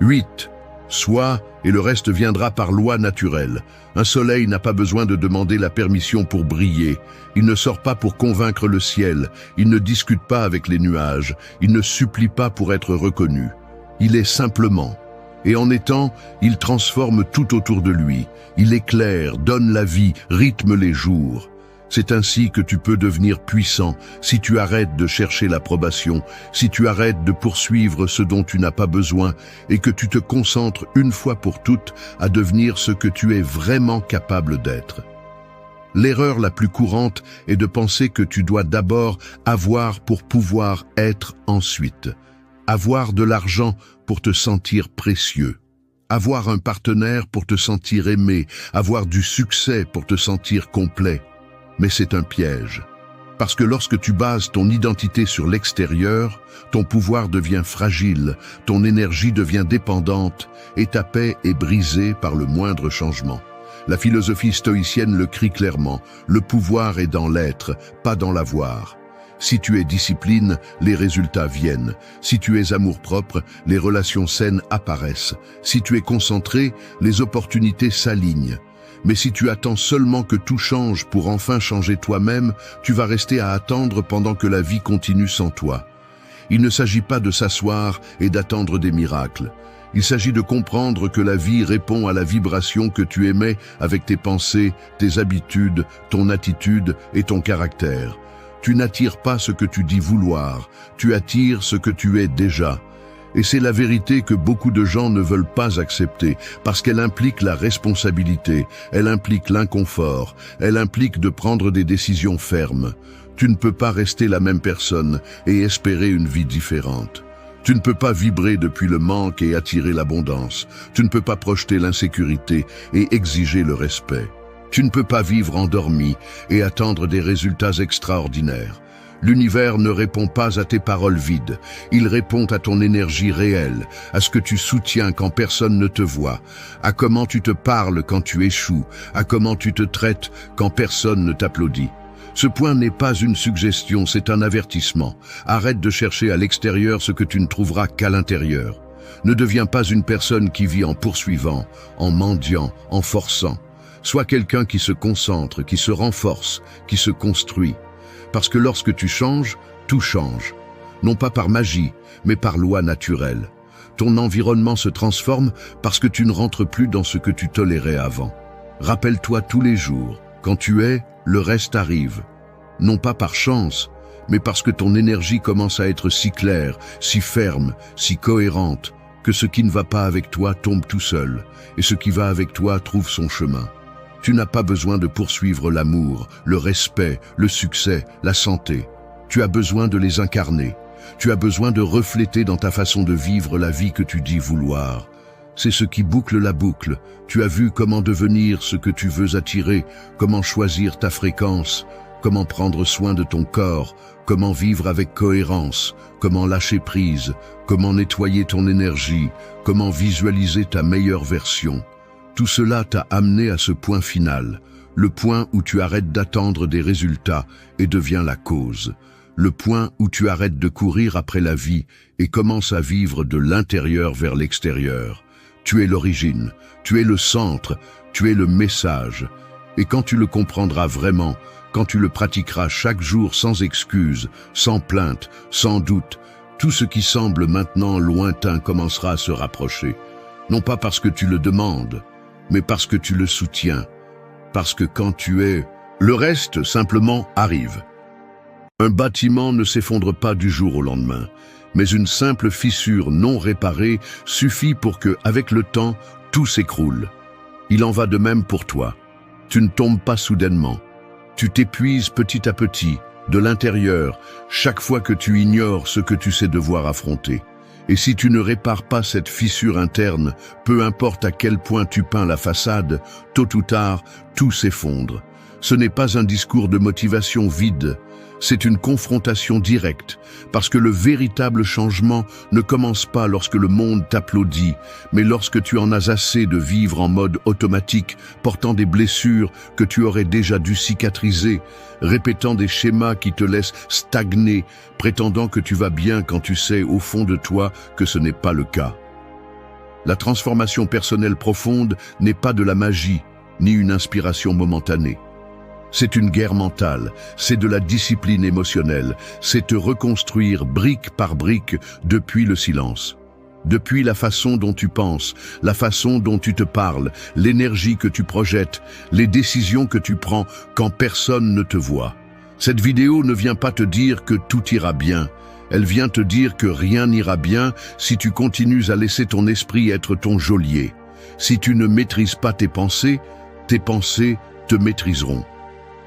8. Sois, et le reste viendra par loi naturelle. Un soleil n'a pas besoin de demander la permission pour briller. Il ne sort pas pour convaincre le ciel. Il ne discute pas avec les nuages. Il ne supplie pas pour être reconnu. Il est simplement. Et en étant, il transforme tout autour de lui. Il éclaire, donne la vie, rythme les jours. C'est ainsi que tu peux devenir puissant si tu arrêtes de chercher l'approbation, si tu arrêtes de poursuivre ce dont tu n'as pas besoin et que tu te concentres une fois pour toutes à devenir ce que tu es vraiment capable d'être. L'erreur la plus courante est de penser que tu dois d'abord avoir pour pouvoir être ensuite. Avoir de l'argent pour te sentir précieux. Avoir un partenaire pour te sentir aimé. Avoir du succès pour te sentir complet. Mais c'est un piège. Parce que lorsque tu bases ton identité sur l'extérieur, ton pouvoir devient fragile, ton énergie devient dépendante et ta paix est brisée par le moindre changement. La philosophie stoïcienne le crie clairement, le pouvoir est dans l'être, pas dans l'avoir. Si tu es discipline, les résultats viennent. Si tu es amour-propre, les relations saines apparaissent. Si tu es concentré, les opportunités s'alignent. Mais si tu attends seulement que tout change pour enfin changer toi-même, tu vas rester à attendre pendant que la vie continue sans toi. Il ne s'agit pas de s'asseoir et d'attendre des miracles. Il s'agit de comprendre que la vie répond à la vibration que tu émets avec tes pensées, tes habitudes, ton attitude et ton caractère. Tu n'attires pas ce que tu dis vouloir, tu attires ce que tu es déjà. Et c'est la vérité que beaucoup de gens ne veulent pas accepter, parce qu'elle implique la responsabilité, elle implique l'inconfort, elle implique de prendre des décisions fermes. Tu ne peux pas rester la même personne et espérer une vie différente. Tu ne peux pas vibrer depuis le manque et attirer l'abondance. Tu ne peux pas projeter l'insécurité et exiger le respect. Tu ne peux pas vivre endormi et attendre des résultats extraordinaires. L'univers ne répond pas à tes paroles vides, il répond à ton énergie réelle, à ce que tu soutiens quand personne ne te voit, à comment tu te parles quand tu échoues, à comment tu te traites quand personne ne t'applaudit. Ce point n'est pas une suggestion, c'est un avertissement. Arrête de chercher à l'extérieur ce que tu ne trouveras qu'à l'intérieur. Ne deviens pas une personne qui vit en poursuivant, en mendiant, en forçant. Sois quelqu'un qui se concentre, qui se renforce, qui se construit. Parce que lorsque tu changes, tout change. Non pas par magie, mais par loi naturelle. Ton environnement se transforme parce que tu ne rentres plus dans ce que tu tolérais avant. Rappelle-toi tous les jours, quand tu es, le reste arrive. Non pas par chance, mais parce que ton énergie commence à être si claire, si ferme, si cohérente, que ce qui ne va pas avec toi tombe tout seul, et ce qui va avec toi trouve son chemin. Tu n'as pas besoin de poursuivre l'amour, le respect, le succès, la santé. Tu as besoin de les incarner. Tu as besoin de refléter dans ta façon de vivre la vie que tu dis vouloir. C'est ce qui boucle la boucle. Tu as vu comment devenir ce que tu veux attirer, comment choisir ta fréquence, comment prendre soin de ton corps, comment vivre avec cohérence, comment lâcher prise, comment nettoyer ton énergie, comment visualiser ta meilleure version. Tout cela t'a amené à ce point final, le point où tu arrêtes d'attendre des résultats et deviens la cause. Le point où tu arrêtes de courir après la vie et commences à vivre de l'intérieur vers l'extérieur. Tu es l'origine, tu es le centre, tu es le message. Et quand tu le comprendras vraiment, quand tu le pratiqueras chaque jour sans excuse, sans plainte, sans doute, tout ce qui semble maintenant lointain commencera à se rapprocher. Non pas parce que tu le demandes, mais parce que tu le soutiens. Parce que quand tu es, le reste simplement arrive. Un bâtiment ne s'effondre pas du jour au lendemain, mais une simple fissure non réparée suffit pour que, avec le temps, tout s'écroule. Il en va de même pour toi. Tu ne tombes pas soudainement. Tu t'épuises petit à petit, de l'intérieur, chaque fois que tu ignores ce que tu sais devoir affronter. Et si tu ne répares pas cette fissure interne, peu importe à quel point tu peins la façade, tôt ou tard, tout s'effondre. Ce n'est pas un discours de motivation vide, c'est une confrontation directe, parce que le véritable changement ne commence pas lorsque le monde t'applaudit, mais lorsque tu en as assez de vivre en mode automatique, portant des blessures que tu aurais déjà dû cicatriser, répétant des schémas qui te laissent stagner, prétendant que tu vas bien quand tu sais au fond de toi que ce n'est pas le cas. La transformation personnelle profonde n'est pas de la magie, ni une inspiration momentanée. C'est une guerre mentale, c'est de la discipline émotionnelle, c'est te reconstruire brique par brique depuis le silence. Depuis la façon dont tu penses, la façon dont tu te parles, l'énergie que tu projettes, les décisions que tu prends quand personne ne te voit. Cette vidéo ne vient pas te dire que tout ira bien, elle vient te dire que rien n'ira bien si tu continues à laisser ton esprit être ton geôlier. Si tu ne maîtrises pas tes pensées te maîtriseront.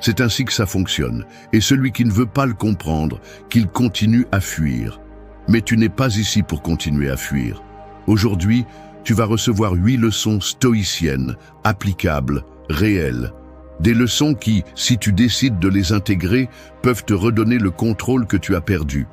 C'est ainsi que ça fonctionne, et celui qui ne veut pas le comprendre, qu'il continue à fuir. Mais tu n'es pas ici pour continuer à fuir. Aujourd'hui, tu vas recevoir 8 leçons stoïciennes, applicables, réelles. Des leçons qui, si tu décides de les intégrer, peuvent te redonner le contrôle que tu as perdu.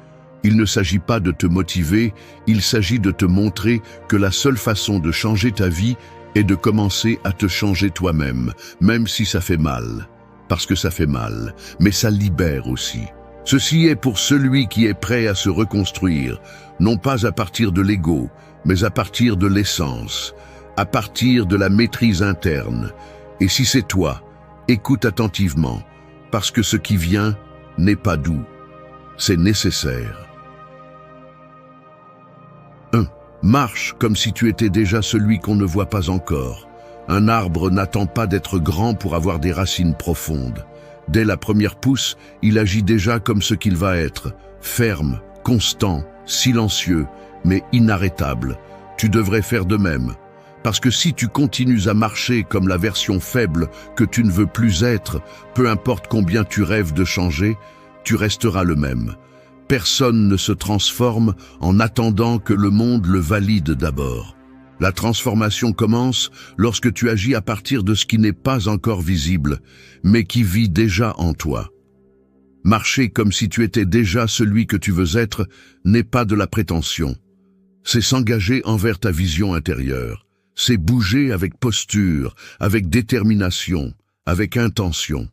Il ne s'agit pas de te motiver, il s'agit de te montrer que la seule façon de changer ta vie est de commencer à te changer toi-même, même si ça fait mal. Parce que ça fait mal, mais ça libère aussi. Ceci est pour celui qui est prêt à se reconstruire, non pas à partir de l'ego, mais à partir de l'essence, à partir de la maîtrise interne. Et si c'est toi, écoute attentivement, parce que ce qui vient n'est pas doux, c'est nécessaire. 1. Marche comme si tu étais déjà celui qu'on ne voit pas encore. Un arbre n'attend pas d'être grand pour avoir des racines profondes. Dès la première pousse, il agit déjà comme ce qu'il va être, ferme, constant, silencieux, mais inarrêtable. Tu devrais faire de même. Parce que si tu continues à marcher comme la version faible que tu ne veux plus être, peu importe combien tu rêves de changer, tu resteras le même. Personne ne se transforme en attendant que le monde le valide d'abord. La transformation commence lorsque tu agis à partir de ce qui n'est pas encore visible, mais qui vit déjà en toi. Marcher comme si tu étais déjà celui que tu veux être n'est pas de la prétention. C'est s'engager envers ta vision intérieure. C'est bouger avec posture, avec détermination, avec intention.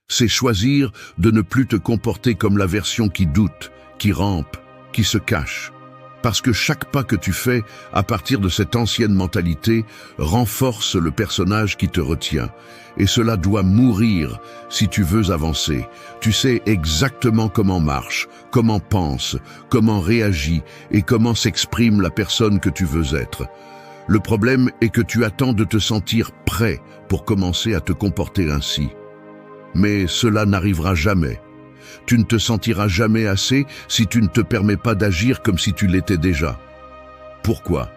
C'est choisir de ne plus te comporter comme la version qui doute, qui rampe, qui se cache. Parce que chaque pas que tu fais à partir de cette ancienne mentalité renforce le personnage qui te retient. Et cela doit mourir si tu veux avancer. Tu sais exactement comment marche, comment pense, comment réagit et comment s'exprime la personne que tu veux être. Le problème est que tu attends de te sentir prêt pour commencer à te comporter ainsi. Mais cela n'arrivera jamais. Tu ne te sentiras jamais assez si tu ne te permets pas d'agir comme si tu l'étais déjà. Pourquoi?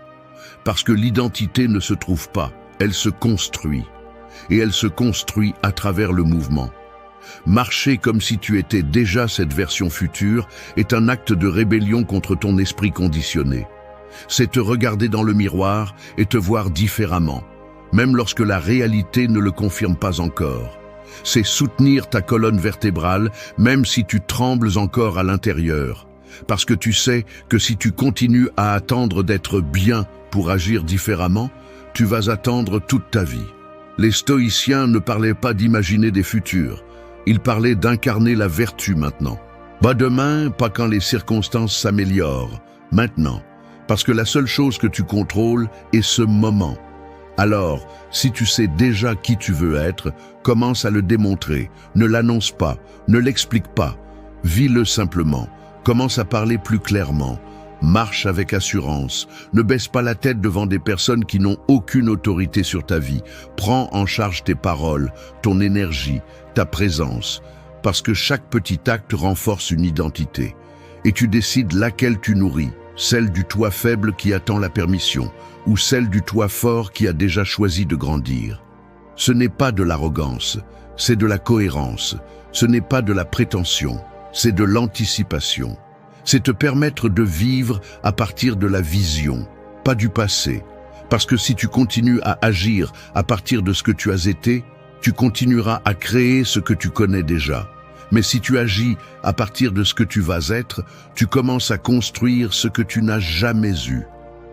Parce que l'identité ne se trouve pas, elle se construit. Et elle se construit à travers le mouvement. Marcher comme si tu étais déjà cette version future est un acte de rébellion contre ton esprit conditionné. C'est te regarder dans le miroir et te voir différemment, même lorsque la réalité ne le confirme pas encore. C'est soutenir ta colonne vertébrale, même si tu trembles encore à l'intérieur. Parce que tu sais que si tu continues à attendre d'être bien pour agir différemment, tu vas attendre toute ta vie. Les stoïciens ne parlaient pas d'imaginer des futurs, ils parlaient d'incarner la vertu maintenant. Pas demain, pas quand les circonstances s'améliorent, maintenant. Parce que la seule chose que tu contrôles est ce moment. Alors, si tu sais déjà qui tu veux être, commence à le démontrer. Ne l'annonce pas, ne l'explique pas. Vis-le simplement. Commence à parler plus clairement. Marche avec assurance. Ne baisse pas la tête devant des personnes qui n'ont aucune autorité sur ta vie. Prends en charge tes paroles, ton énergie, ta présence. Parce que chaque petit acte renforce une identité. Et tu décides laquelle tu nourris. Celle du toi faible qui attend la permission, ou celle du toi fort qui a déjà choisi de grandir. Ce n'est pas de l'arrogance, c'est de la cohérence. Ce n'est pas de la prétention, c'est de l'anticipation. C'est te permettre de vivre à partir de la vision, pas du passé. Parce que si tu continues à agir à partir de ce que tu as été, tu continueras à créer ce que tu connais déjà. Mais si tu agis à partir de ce que tu vas être, tu commences à construire ce que tu n'as jamais eu.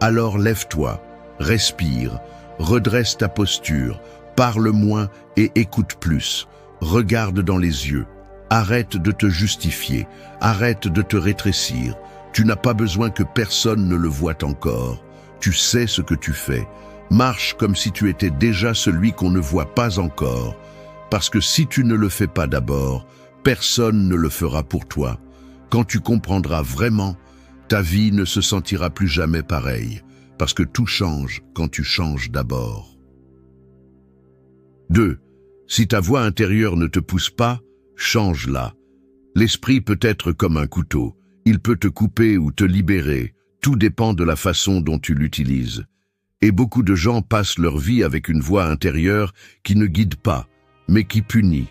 Alors lève-toi, respire, redresse ta posture, parle moins et écoute plus. Regarde dans les yeux. Arrête de te justifier, arrête de te rétrécir. Tu n'as pas besoin que personne ne le voie encore. Tu sais ce que tu fais. Marche comme si tu étais déjà celui qu'on ne voit pas encore. Parce que si tu ne le fais pas d'abord, personne ne le fera pour toi. Quand tu comprendras vraiment, ta vie ne se sentira plus jamais pareille, parce que tout change quand tu changes d'abord. 2. Si ta voix intérieure ne te pousse pas, change-la. L'esprit peut être comme un couteau. Il peut te couper ou te libérer. Tout dépend de la façon dont tu l'utilises. Et beaucoup de gens passent leur vie avec une voix intérieure qui ne guide pas, mais qui punit,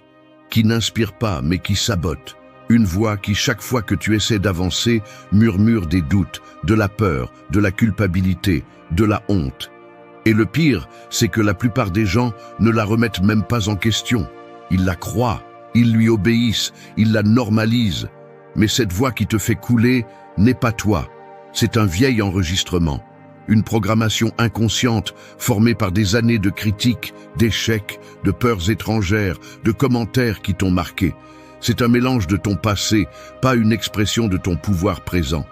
qui n'inspire pas, mais qui sabote. Une voix qui, chaque fois que tu essaies d'avancer, murmure des doutes, de la peur, de la culpabilité, de la honte. Et le pire, c'est que la plupart des gens ne la remettent même pas en question. Ils la croient, ils lui obéissent, ils la normalisent. Mais cette voix qui te fait couler n'est pas toi. C'est un vieil enregistrement. Une programmation inconsciente formée par des années de critiques, d'échecs, de peurs étrangères, de commentaires qui t'ont marqué. C'est un mélange de ton passé, pas une expression de ton pouvoir présent.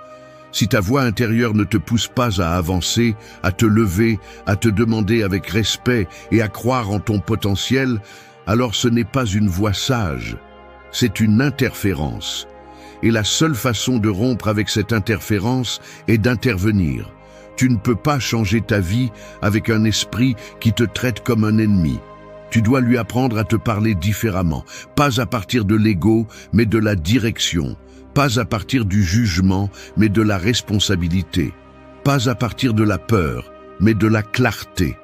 Si ta voix intérieure ne te pousse pas à avancer, à te lever, à te demander avec respect et à croire en ton potentiel, alors ce n'est pas une voix sage, c'est une interférence. Et la seule façon de rompre avec cette interférence est d'intervenir. Tu ne peux pas changer ta vie avec un esprit qui te traite comme un ennemi. Tu dois lui apprendre à te parler différemment, pas à partir de l'ego, mais de la direction, pas à partir du jugement, mais de la responsabilité, pas à partir de la peur, mais de la clarté.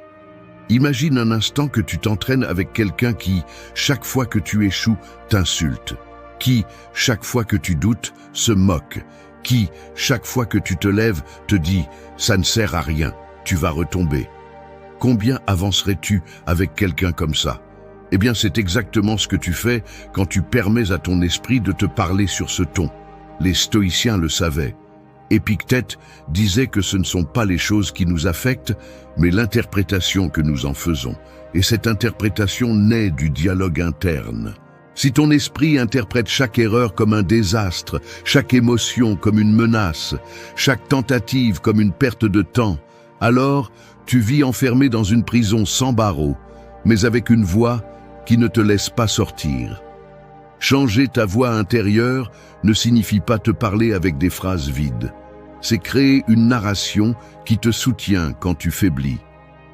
Imagine un instant que tu t'entraînes avec quelqu'un qui, chaque fois que tu échoues, t'insulte, qui, chaque fois que tu doutes, se moque, qui, chaque fois que tu te lèves, te dit « ça ne sert à rien, tu vas retomber ». Combien avancerais-tu avec quelqu'un comme ça? Eh bien, c'est exactement ce que tu fais quand tu permets à ton esprit de te parler sur ce ton. Les stoïciens le savaient. Épictète disait que ce ne sont pas les choses qui nous affectent, mais l'interprétation que nous en faisons. Et cette interprétation naît du dialogue interne. Si ton esprit interprète chaque erreur comme un désastre, chaque émotion comme une menace, chaque tentative comme une perte de temps, alors tu vis enfermé dans une prison sans barreaux, mais avec une voix qui ne te laisse pas sortir. Changer ta voix intérieure ne signifie pas te parler avec des phrases vides. C'est créer une narration qui te soutient quand tu faiblis.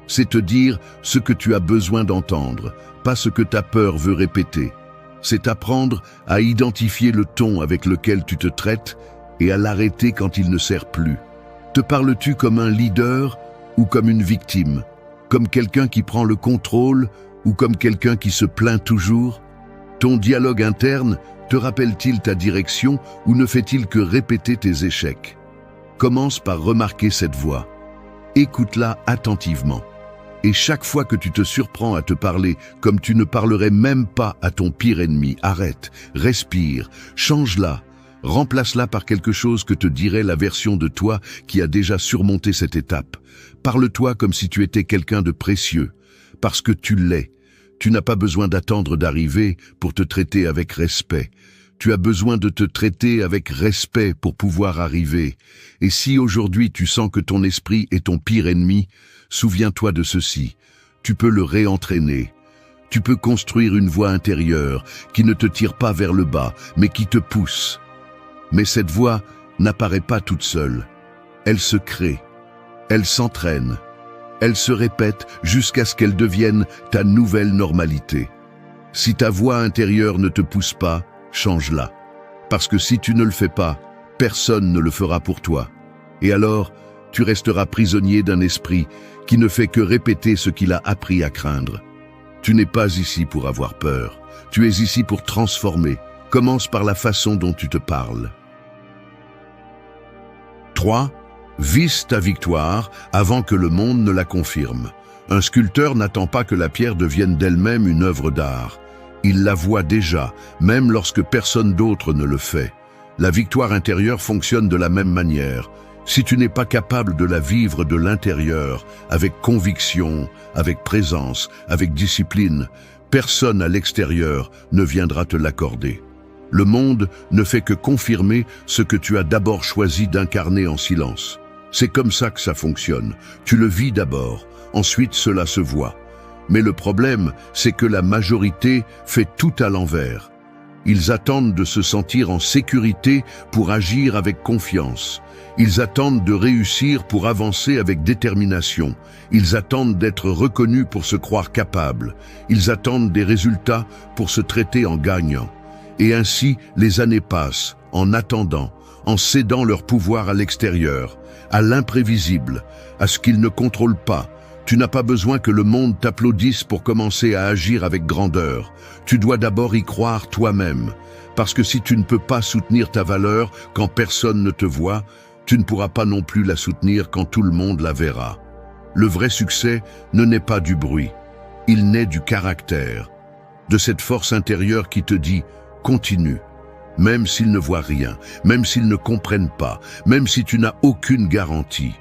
C'est te dire ce que tu as besoin d'entendre, pas ce que ta peur veut répéter. C'est apprendre à identifier le ton avec lequel tu te traites et à l'arrêter quand il ne sert plus. Te parles-tu comme un leader ou comme une victime? Comme quelqu'un qui prend le contrôle ou comme quelqu'un qui se plaint toujours? Ton dialogue interne te rappelle-t-il ta direction ou ne fait-il que répéter tes échecs? Commence par remarquer cette voix. Écoute-la attentivement. Et chaque fois que tu te surprends à te parler comme tu ne parlerais même pas à ton pire ennemi, arrête, respire, change-la, remplace-la par quelque chose que te dirait la version de toi qui a déjà surmonté cette étape. Parle-toi comme si tu étais quelqu'un de précieux, parce que tu l'es. Tu n'as pas besoin d'attendre d'arriver pour te traiter avec respect. Tu as besoin de te traiter avec respect pour pouvoir arriver. Et si aujourd'hui tu sens que ton esprit est ton pire ennemi, souviens-toi de ceci. Tu peux le réentraîner. Tu peux construire une voix intérieure qui ne te tire pas vers le bas, mais qui te pousse. Mais cette voix n'apparaît pas toute seule. Elle se crée. Elle s'entraîne. Elle se répète jusqu'à ce qu'elle devienne ta nouvelle normalité. Si ta voix intérieure ne te pousse pas, change-la. Parce que si tu ne le fais pas, personne ne le fera pour toi. Et alors, tu resteras prisonnier d'un esprit qui ne fait que répéter ce qu'il a appris à craindre. Tu n'es pas ici pour avoir peur. Tu es ici pour transformer. Commence par la façon dont tu te parles. 3. Vise ta victoire avant que le monde ne la confirme. Un sculpteur n'attend pas que la pierre devienne d'elle-même une œuvre d'art. Il la voit déjà, même lorsque personne d'autre ne le fait. La victoire intérieure fonctionne de la même manière. Si tu n'es pas capable de la vivre de l'intérieur, avec conviction, avec présence, avec discipline, personne à l'extérieur ne viendra te l'accorder. Le monde ne fait que confirmer ce que tu as d'abord choisi d'incarner en silence. C'est comme ça que ça fonctionne. Tu le vis d'abord, ensuite cela se voit. Mais le problème, c'est que la majorité fait tout à l'envers. Ils attendent de se sentir en sécurité pour agir avec confiance. Ils attendent de réussir pour avancer avec détermination. Ils attendent d'être reconnus pour se croire capables. Ils attendent des résultats pour se traiter en gagnant. Et ainsi, les années passent, en attendant, en cédant leur pouvoir à l'extérieur, à l'imprévisible, à ce qu'ils ne contrôlent pas. Tu n'as pas besoin que le monde t'applaudisse pour commencer à agir avec grandeur. Tu dois d'abord y croire toi-même. Parce que si tu ne peux pas soutenir ta valeur quand personne ne te voit, tu ne pourras pas non plus la soutenir quand tout le monde la verra. Le vrai succès ne naît pas du bruit. Il naît du caractère, de cette force intérieure qui te dit « continue ». Même s'ils ne voient rien, même s'ils ne comprennent pas, même si tu n'as aucune garantie.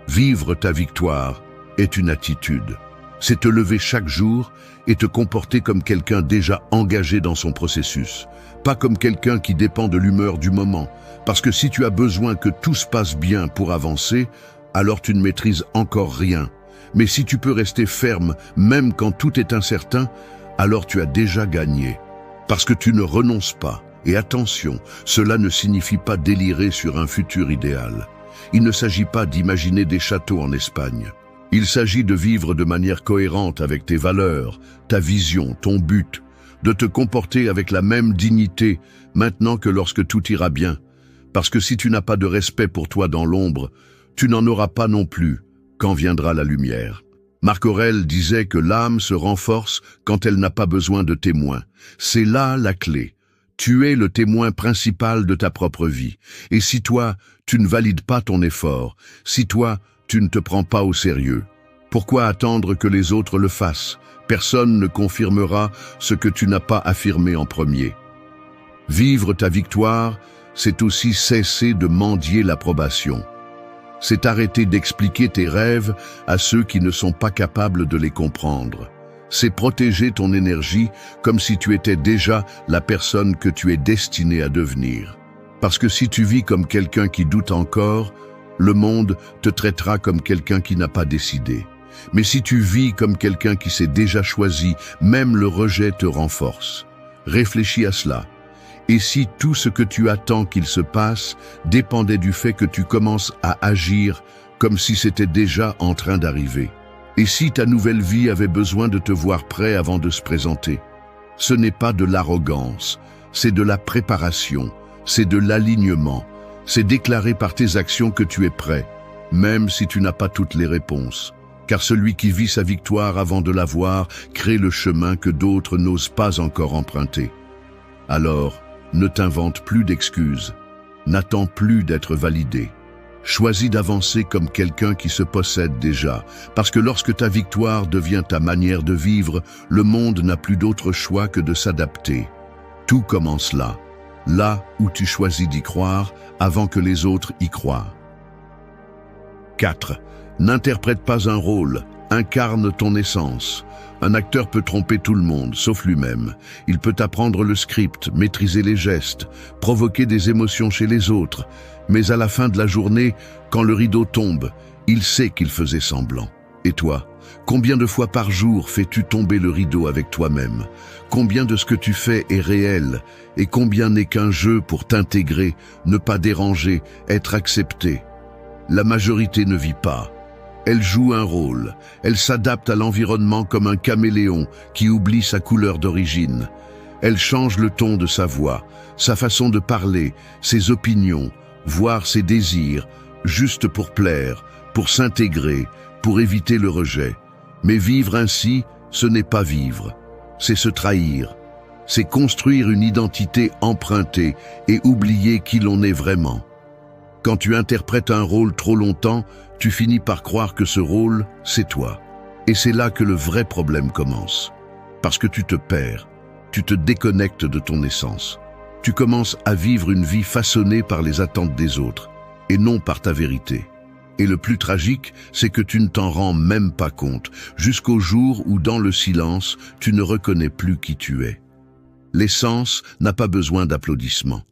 Vivre ta victoire est une attitude. C'est te lever chaque jour et te comporter comme quelqu'un déjà engagé dans son processus, pas comme quelqu'un qui dépend de l'humeur du moment. Parce que si tu as besoin que tout se passe bien pour avancer, alors tu ne maîtrises encore rien. Mais si tu peux rester ferme, même quand tout est incertain, alors tu as déjà gagné. Parce que tu ne renonces pas. Et attention, cela ne signifie pas délirer sur un futur idéal. Il ne s'agit pas d'imaginer des châteaux en Espagne. Il s'agit de vivre de manière cohérente avec tes valeurs, ta vision, ton but, de te comporter avec la même dignité maintenant que lorsque tout ira bien. Parce que si tu n'as pas de respect pour toi dans l'ombre, tu n'en auras pas non plus quand viendra la lumière. Marc Aurèle disait que l'âme se renforce quand elle n'a pas besoin de témoins. C'est là la clé. Tu es le témoin principal de ta propre vie. Et si toi, tu ne valides pas ton effort, si toi, tu ne te prends pas au sérieux, pourquoi attendre que les autres le fassent? Personne ne confirmera ce que tu n'as pas affirmé en premier. Vivre ta victoire, c'est aussi cesser de mendier l'approbation. C'est arrêter d'expliquer tes rêves à ceux qui ne sont pas capables de les comprendre. C'est protéger ton énergie comme si tu étais déjà la personne que tu es destiné à devenir. Parce que si tu vis comme quelqu'un qui doute encore, le monde te traitera comme quelqu'un qui n'a pas décidé. Mais si tu vis comme quelqu'un qui s'est déjà choisi, même le rejet te renforce. Réfléchis à cela. Et si tout ce que tu attends qu'il se passe dépendait du fait que tu commences à agir comme si c'était déjà en train d'arriver? Et si ta nouvelle vie avait besoin de te voir prêt avant de se présenter? Ce n'est pas de l'arrogance, c'est de la préparation, c'est de l'alignement, c'est déclarer par tes actions que tu es prêt, même si tu n'as pas toutes les réponses. Car celui qui vit sa victoire avant de l'avoir crée le chemin que d'autres n'osent pas encore emprunter. Alors, ne t'invente plus d'excuses, n'attends plus d'être validé. Choisis d'avancer comme quelqu'un qui se possède déjà, parce que lorsque ta victoire devient ta manière de vivre, le monde n'a plus d'autre choix que de s'adapter. Tout commence là où tu choisis d'y croire avant que les autres y croient. 4. N'interprète pas un rôle, incarne ton essence. Un acteur peut tromper tout le monde, sauf lui-même. Il peut apprendre le script, maîtriser les gestes, provoquer des émotions chez les autres. Mais à la fin de la journée, quand le rideau tombe, il sait qu'il faisait semblant. Et toi, combien de fois par jour fais-tu tomber le rideau avec toi-même? Combien de ce que tu fais est réel? Et combien n'est qu'un jeu pour t'intégrer, ne pas déranger, être accepté? La majorité ne vit pas. Elle joue un rôle. Elle s'adapte à l'environnement comme un caméléon qui oublie sa couleur d'origine. Elle change le ton de sa voix, sa façon de parler, ses opinions, voire ses désirs, juste pour plaire, pour s'intégrer, pour éviter le rejet. Mais vivre ainsi, ce n'est pas vivre. C'est se trahir. C'est construire une identité empruntée et oublier qui l'on est vraiment. Quand tu interprètes un rôle trop longtemps, tu finis par croire que ce rôle, c'est toi. Et c'est là que le vrai problème commence. Parce que tu te perds, tu te déconnectes de ton essence. Tu commences à vivre une vie façonnée par les attentes des autres, et non par ta vérité. Et le plus tragique, c'est que tu ne t'en rends même pas compte, jusqu'au jour où dans le silence, tu ne reconnais plus qui tu es. L'essence n'a pas besoin d'applaudissements.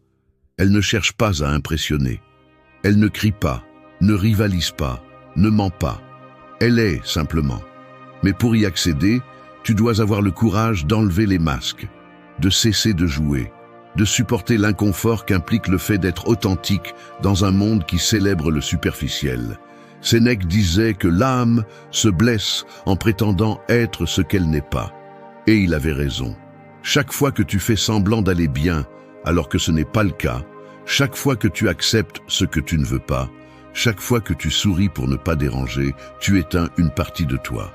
Elle ne cherche pas à impressionner. Elle ne crie pas, ne rivalise pas, ne ment pas. Elle est simplement. Mais pour y accéder, tu dois avoir le courage d'enlever les masques, de cesser de jouer, de supporter l'inconfort qu'implique le fait d'être authentique dans un monde qui célèbre le superficiel. Sénèque disait que l'âme se blesse en prétendant être ce qu'elle n'est pas. Et il avait raison. Chaque fois que tu fais semblant d'aller bien, alors que ce n'est pas le cas, chaque fois que tu acceptes ce que tu ne veux pas, chaque fois que tu souris pour ne pas déranger, tu éteins une partie de toi.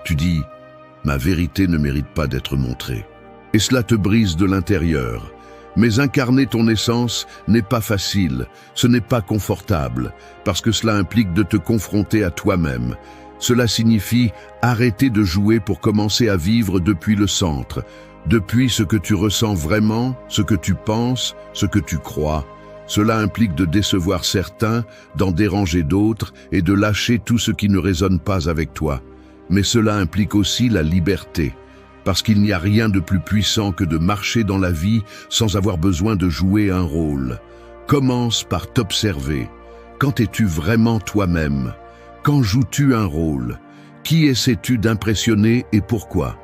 Tu dis « Ma vérité ne mérite pas d'être montrée ». Et cela te brise de l'intérieur. Mais incarner ton essence n'est pas facile, ce n'est pas confortable, parce que cela implique de te confronter à toi-même. Cela signifie arrêter de jouer pour commencer à vivre depuis le centre, depuis ce que tu ressens vraiment, ce que tu penses, ce que tu crois. Cela implique de décevoir certains, d'en déranger d'autres et de lâcher tout ce qui ne résonne pas avec toi. Mais cela implique aussi la liberté, parce qu'il n'y a rien de plus puissant que de marcher dans la vie sans avoir besoin de jouer un rôle. Commence par t'observer. Quand es-tu vraiment toi-même? Quand joues-tu un rôle? Qui essaies-tu d'impressionner et pourquoi?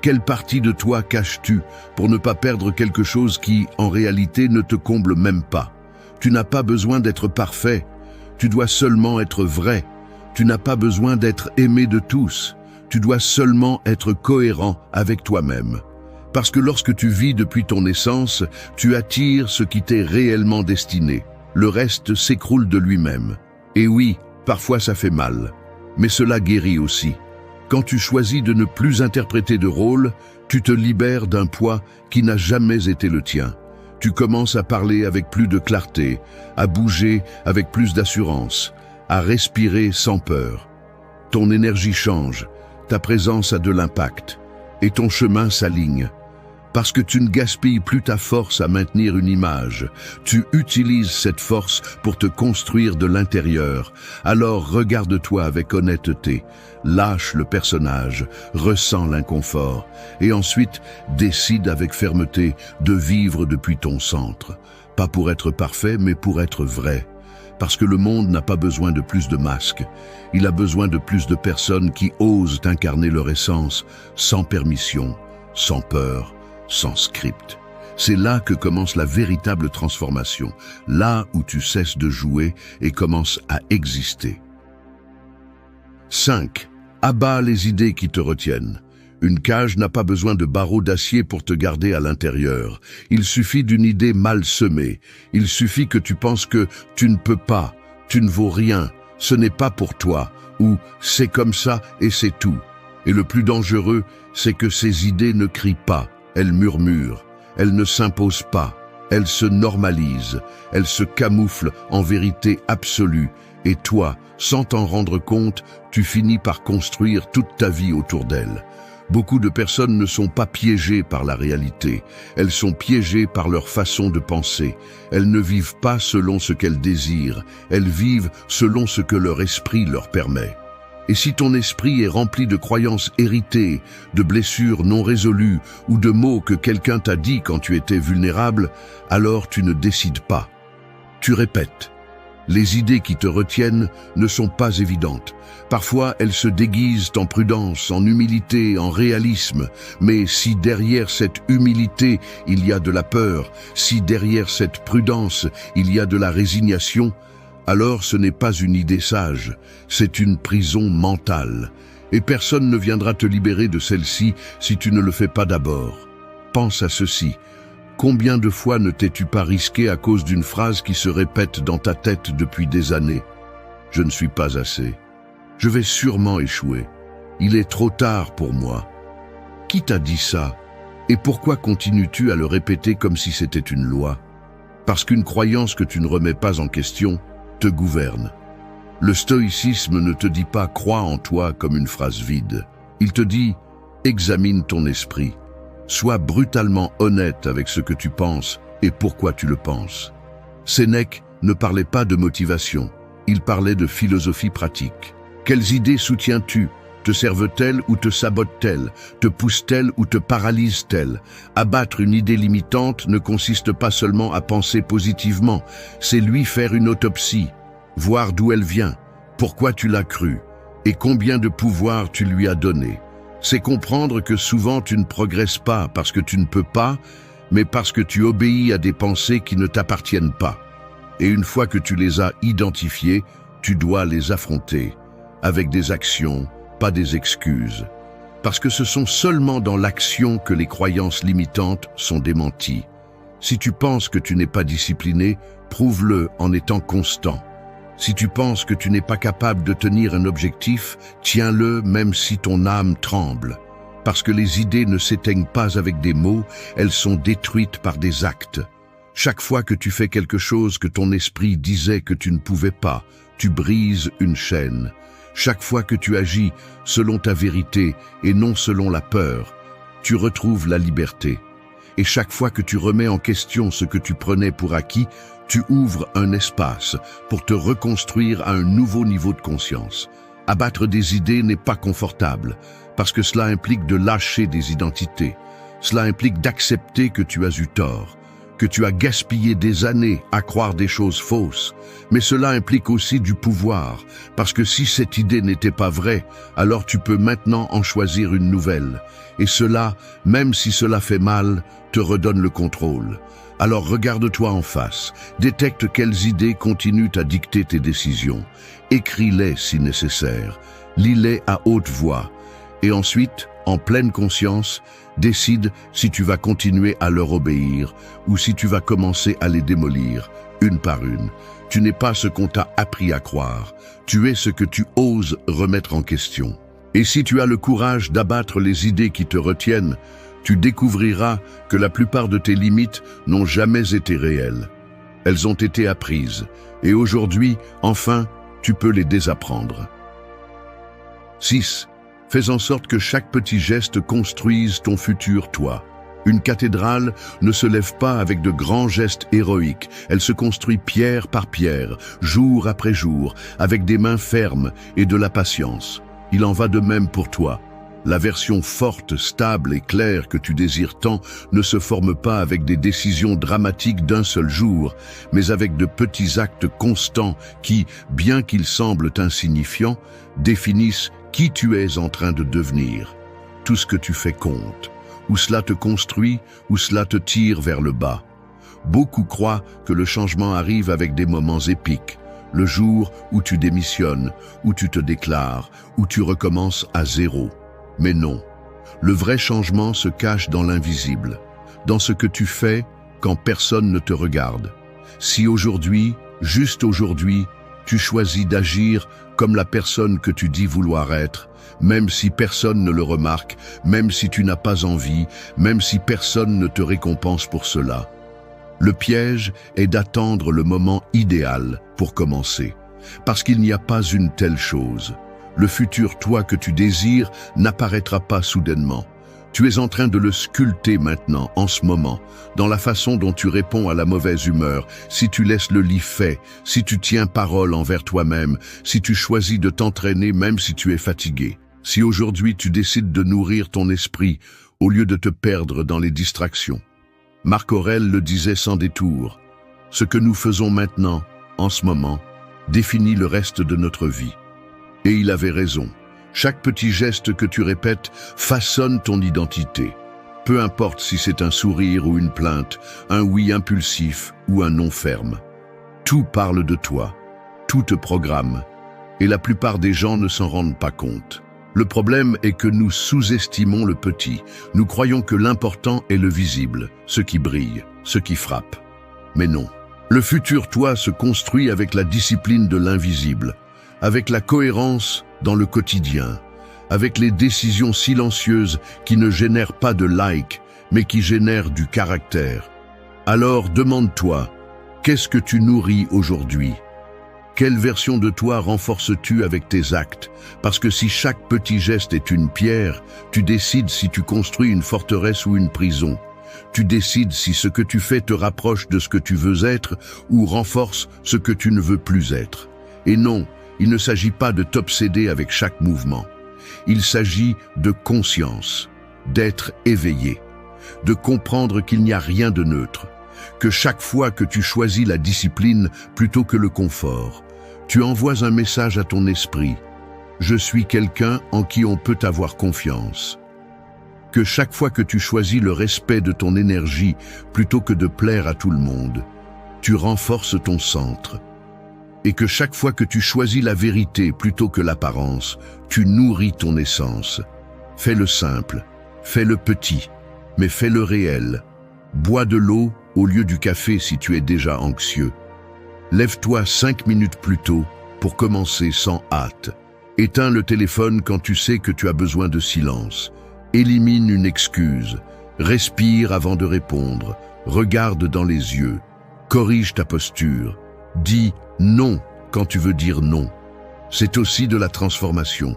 Quelle partie de toi caches-tu pour ne pas perdre quelque chose qui, en réalité, ne te comble même pas? Tu n'as pas besoin d'être parfait, tu dois seulement être vrai. Tu n'as pas besoin d'être aimé de tous, tu dois seulement être cohérent avec toi-même. Parce que lorsque tu vis depuis ton essence, tu attires ce qui t'est réellement destiné. Le reste s'écroule de lui-même. Et oui, parfois ça fait mal, mais cela guérit aussi. Quand tu choisis de ne plus interpréter de rôle, tu te libères d'un poids qui n'a jamais été le tien. Tu commences à parler avec plus de clarté, à bouger avec plus d'assurance, à respirer sans peur. Ton énergie change, ta présence a de l'impact, et ton chemin s'aligne. Parce que tu ne gaspilles plus ta force à maintenir une image. Tu utilises cette force pour te construire de l'intérieur. Alors regarde-toi avec honnêteté. Lâche le personnage, ressens l'inconfort. Et ensuite, décide avec fermeté de vivre depuis ton centre. Pas pour être parfait, mais pour être vrai. Parce que le monde n'a pas besoin de plus de masques. Il a besoin de plus de personnes qui osent incarner leur essence, sans permission, sans peur, sans script. C'est là que commence la véritable transformation, là où tu cesses de jouer et commences à exister. 5. Abat les idées qui te retiennent. Une cage n'a pas besoin de barreaux d'acier pour te garder à l'intérieur. Il suffit d'une idée mal semée. Il suffit que tu penses que tu ne peux pas, tu ne vaux rien, ce n'est pas pour toi, ou c'est comme ça et c'est tout. Et le plus dangereux, c'est que ces idées ne crient pas, elles murmurent, elles ne s'imposent pas, elles se normalisent, elles se camouflent en vérité absolue. Et toi, sans t'en rendre compte, tu finis par construire toute ta vie autour d'elles. Beaucoup de personnes ne sont pas piégées par la réalité, elles sont piégées par leur façon de penser. Elles ne vivent pas selon ce qu'elles désirent, elles vivent selon ce que leur esprit leur permet. Et si ton esprit est rempli de croyances héritées, de blessures non résolues ou de mots que quelqu'un t'a dit quand tu étais vulnérable, alors tu ne décides pas. Tu répètes. Les idées qui te retiennent ne sont pas évidentes. Parfois, elles se déguisent en prudence, en humilité, en réalisme. Mais si derrière cette humilité, il y a de la peur, si derrière cette prudence, il y a de la résignation, alors ce n'est pas une idée sage, c'est une prison mentale. Et personne ne viendra te libérer de celle-ci si tu ne le fais pas d'abord. Pense à ceci. Combien de fois ne t'es-tu pas risqué à cause d'une phrase qui se répète dans ta tête depuis des années? Je ne suis pas assez. Je vais sûrement échouer. Il est trop tard pour moi. Qui t'a dit ça? Et pourquoi continues-tu à le répéter comme si c'était une loi? Parce qu'une croyance que tu ne remets pas en question te gouverne. Le stoïcisme ne te dit pas « crois en toi » comme une phrase vide. Il te dit « examine ton esprit ». Sois brutalement honnête avec ce que tu penses et pourquoi tu le penses. Sénèque ne parlait pas de motivation, il parlait de philosophie pratique. Quelles idées soutiens-tu? Te servent-elles ou te sabotent-elles? Te poussent-elles ou te paralysent-elles? Abattre une idée limitante ne consiste pas seulement à penser positivement, c'est lui faire une autopsie, voir d'où elle vient, pourquoi tu l'as crue et combien de pouvoir tu lui as donné. C'est comprendre que souvent tu ne progresses pas parce que tu ne peux pas, mais parce que tu obéis à des pensées qui ne t'appartiennent pas. Et une fois que tu les as identifiées, tu dois les affronter, avec des actions, pas des excuses. Parce que ce sont seulement dans l'action que les croyances limitantes sont démenties. Si tu penses que tu n'es pas discipliné, prouve-le en étant constant. Si tu penses que tu n'es pas capable de tenir un objectif, tiens-le même si ton âme tremble. Parce que les idées ne s'éteignent pas avec des mots, elles sont détruites par des actes. Chaque fois que tu fais quelque chose que ton esprit disait que tu ne pouvais pas, tu brises une chaîne. Chaque fois que tu agis selon ta vérité et non selon la peur, tu retrouves la liberté. Et chaque fois que tu remets en question ce que tu prenais pour acquis, tu ouvres un espace pour te reconstruire à un nouveau niveau de conscience. Abattre des idées n'est pas confortable, parce que cela implique de lâcher des identités. Cela implique d'accepter que tu as eu tort, que tu as gaspillé des années à croire des choses fausses. Mais cela implique aussi du pouvoir, parce que si cette idée n'était pas vraie, alors tu peux maintenant en choisir une nouvelle. Et cela, même si cela fait mal, te redonne le contrôle. Alors regarde-toi en face, détecte quelles idées continuent à dicter tes décisions. Écris-les si nécessaire, lis-les à haute voix. Et ensuite, en pleine conscience, décide si tu vas continuer à leur obéir ou si tu vas commencer à les démolir, une par une. Tu n'es pas ce qu'on t'a appris à croire, tu es ce que tu oses remettre en question. Et si tu as le courage d'abattre les idées qui te retiennent, tu découvriras que la plupart de tes limites n'ont jamais été réelles. Elles ont été apprises, et aujourd'hui, enfin, tu peux les désapprendre. 6. Fais en sorte que chaque petit geste construise ton futur toi. Une cathédrale ne se lève pas avec de grands gestes héroïques, elle se construit pierre par pierre, jour après jour, avec des mains fermes et de la patience. Il en va de même pour toi. La version forte, stable et claire que tu désires tant ne se forme pas avec des décisions dramatiques d'un seul jour, mais avec de petits actes constants qui, bien qu'ils semblent insignifiants, définissent qui tu es en train de devenir. Tout ce que tu fais compte. Ou cela te construit, ou cela te tire vers le bas. Beaucoup croient que le changement arrive avec des moments épiques. Le jour où tu démissionnes, où tu te déclares, où tu recommences à zéro. Mais non, le vrai changement se cache dans l'invisible, dans ce que tu fais quand personne ne te regarde. Si aujourd'hui, juste aujourd'hui, tu choisis d'agir comme la personne que tu dis vouloir être, même si personne ne le remarque, même si tu n'as pas envie, même si personne ne te récompense pour cela. Le piège est d'attendre le moment idéal pour commencer, parce qu'il n'y a pas une telle chose. Le futur toi que tu désires n'apparaîtra pas soudainement. Tu es en train de le sculpter maintenant, en ce moment, dans la façon dont tu réponds à la mauvaise humeur, si tu laisses le lit fait, si tu tiens parole envers toi-même, si tu choisis de t'entraîner même si tu es fatigué. Si aujourd'hui tu décides de nourrir ton esprit au lieu de te perdre dans les distractions. Marc Aurèle le disait sans détour, « Ce que nous faisons maintenant, en ce moment, définit le reste de notre vie. » Et il avait raison. Chaque petit geste que tu répètes façonne ton identité. Peu importe si c'est un sourire ou une plainte, un oui impulsif ou un non ferme. Tout parle de toi, tout te programme, et la plupart des gens ne s'en rendent pas compte. Le problème est que nous sous-estimons le petit. Nous croyons que l'important est le visible, ce qui brille, ce qui frappe. Mais non. Le futur toi se construit avec la discipline de l'invisible, avec la cohérence dans le quotidien, avec les décisions silencieuses qui ne génèrent pas de likes, mais qui génèrent du caractère. Alors demande-toi, qu'est-ce que tu nourris aujourd'hui ? Quelle version de toi renforces-tu avec tes actes? Parce que si chaque petit geste est une pierre, tu décides si tu construis une forteresse ou une prison. Tu décides si ce que tu fais te rapproche de ce que tu veux être ou renforce ce que tu ne veux plus être. Et non, il ne s'agit pas de t'obséder avec chaque mouvement. Il s'agit de conscience, d'être éveillé, de comprendre qu'il n'y a rien de neutre, que chaque fois que tu choisis la discipline plutôt que le confort, tu envoies un message à ton esprit. Je suis quelqu'un en qui on peut avoir confiance. Que chaque fois que tu choisis le respect de ton énergie plutôt que de plaire à tout le monde, tu renforces ton centre. Et que chaque fois que tu choisis la vérité plutôt que l'apparence, tu nourris ton essence. Fais le simple, fais le petit, mais fais le réel. Bois de l'eau au lieu du café si tu es déjà anxieux. Lève-toi 5 minutes plus tôt pour commencer sans hâte. Éteins le téléphone quand tu sais que tu as besoin de silence. Élimine une excuse. Respire avant de répondre. Regarde dans les yeux. Corrige ta posture. Dis non quand tu veux dire non. C'est aussi de la transformation.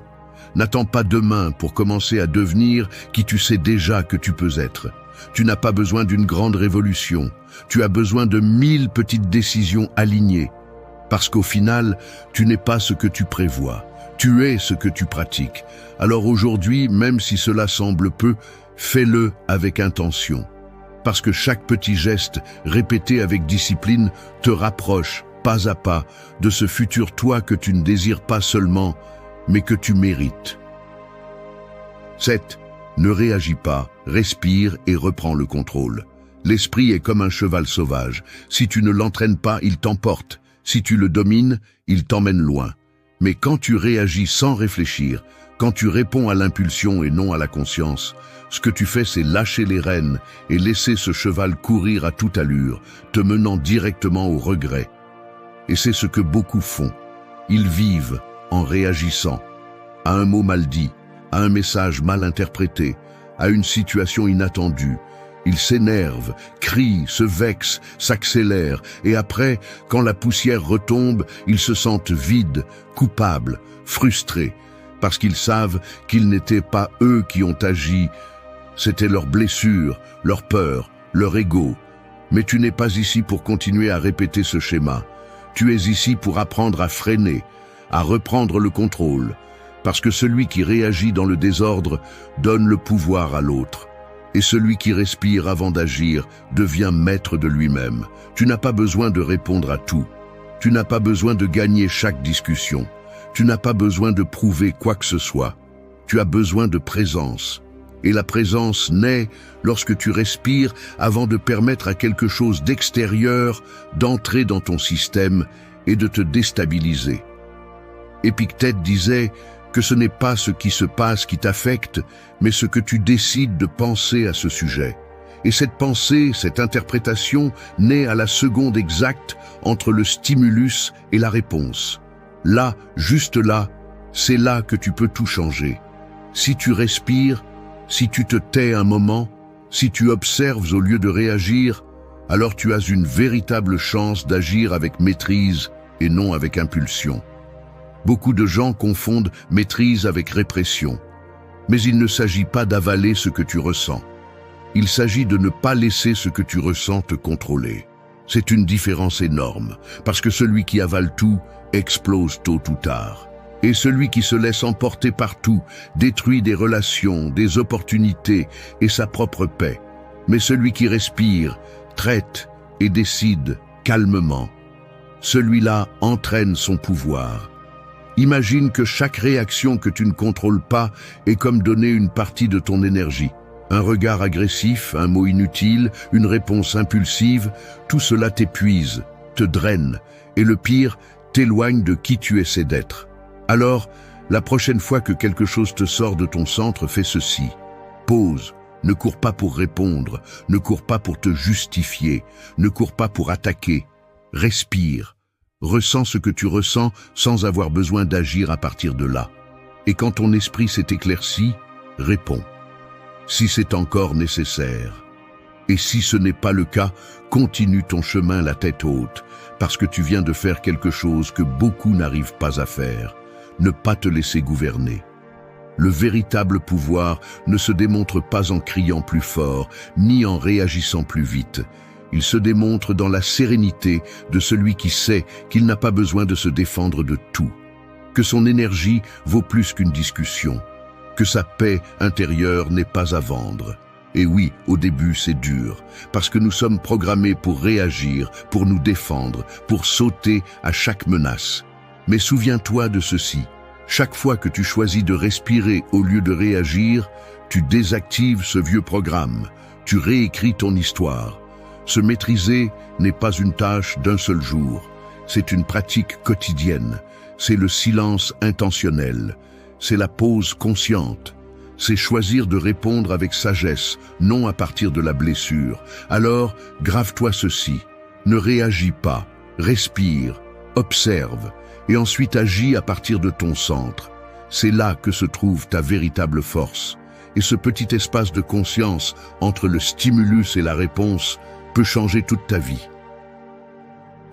N'attends pas demain pour commencer à devenir qui tu sais déjà que tu peux être. Tu n'as pas besoin d'une grande révolution. Tu as besoin de 1000 petites décisions alignées. Parce qu'au final, tu n'es pas ce que tu prévois. Tu es ce que tu pratiques. Alors aujourd'hui, même si cela semble peu, fais-le avec intention. Parce que chaque petit geste répété avec discipline te rapproche, pas à pas, de ce futur toi que tu ne désires pas seulement, mais que tu mérites. 7. Ne réagis pas, respire et reprends le contrôle. L'esprit est comme un cheval sauvage. Si tu ne l'entraînes pas, il t'emporte. Si tu le domines, il t'emmène loin. Mais quand tu réagis sans réfléchir, quand tu réponds à l'impulsion et non à la conscience, ce que tu fais, c'est lâcher les rênes et laisser ce cheval courir à toute allure, te menant directement au regret. Et c'est ce que beaucoup font. Ils vivent en réagissant à un mot mal dit, à un message mal interprété, à une situation inattendue. Ils s'énervent, crient, se vexent, s'accélèrent, et après, quand la poussière retombe, ils se sentent vides, coupables, frustrés, parce qu'ils savent qu'ils n'étaient pas eux qui ont agi, C'était leur blessure, leur peur, leur ego. Mais tu n'es pas ici pour continuer à répéter ce schéma. Tu es ici pour apprendre à freiner, à reprendre le contrôle, parce que celui qui réagit dans le désordre donne le pouvoir à l'autre. Et celui qui respire avant d'agir devient maître de lui-même. Tu n'as pas besoin de répondre à tout. Tu n'as pas besoin de gagner chaque discussion. Tu n'as pas besoin de prouver quoi que ce soit. Tu as besoin de présence. Et la présence naît lorsque tu respires avant de permettre à quelque chose d'extérieur d'entrer dans ton système et de te déstabiliser. Épictète disait que ce n'est pas ce qui se passe qui t'affecte, mais ce que tu décides de penser à ce sujet. Et cette pensée, cette interprétation, naît à la seconde exacte entre le stimulus et la réponse. Là, juste là, c'est là que tu peux tout changer. Si tu respires, si tu te tais un moment, si tu observes au lieu de réagir, alors tu as une véritable chance d'agir avec maîtrise et non avec impulsion. Beaucoup de gens confondent maîtrise avec répression. Mais il ne s'agit pas d'avaler ce que tu ressens. Il s'agit de ne pas laisser ce que tu ressens te contrôler. C'est une différence énorme, parce que celui qui avale tout explose tôt ou tard. Et celui qui se laisse emporter par tout détruit des relations, des opportunités et sa propre paix. Mais celui qui respire, traite et décide calmement, celui-là entraîne son pouvoir. Imagine que chaque réaction que tu ne contrôles pas est comme donner une partie de ton énergie. Un regard agressif, un mot inutile, une réponse impulsive, tout cela t'épuise, te draine, et le pire, t'éloigne de qui tu essaies d'être. Alors, la prochaine fois que quelque chose te sort de ton centre, fais ceci. Pause, ne cours pas pour répondre, ne cours pas pour te justifier, ne cours pas pour attaquer. Respire, ressens ce que tu ressens sans avoir besoin d'agir à partir de là. Et quand ton esprit s'est éclairci, réponds. Si c'est encore nécessaire. Et si ce n'est pas le cas, continue ton chemin la tête haute, parce que tu viens de faire quelque chose que beaucoup n'arrivent pas à faire. Ne pas te laisser gouverner. Le véritable pouvoir ne se démontre pas en criant plus fort, ni en réagissant plus vite. Il se démontre dans la sérénité de celui qui sait qu'il n'a pas besoin de se défendre de tout, que son énergie vaut plus qu'une discussion, que sa paix intérieure n'est pas à vendre. Et oui, au début c'est dur, parce que nous sommes programmés pour réagir, pour nous défendre, pour sauter à chaque menace. Mais souviens-toi de ceci, chaque fois que tu choisis de respirer au lieu de réagir, tu désactives ce vieux programme, tu réécris ton histoire. Se maîtriser n'est pas une tâche d'un seul jour, c'est une pratique quotidienne, c'est le silence intentionnel, c'est la pause consciente, c'est choisir de répondre avec sagesse, non à partir de la blessure. Alors, grave-toi ceci, ne réagis pas, respire, observe, et ensuite agis à partir de ton centre. C'est là que se trouve ta véritable force. Et ce petit espace de conscience entre le stimulus et la réponse peut changer toute ta vie.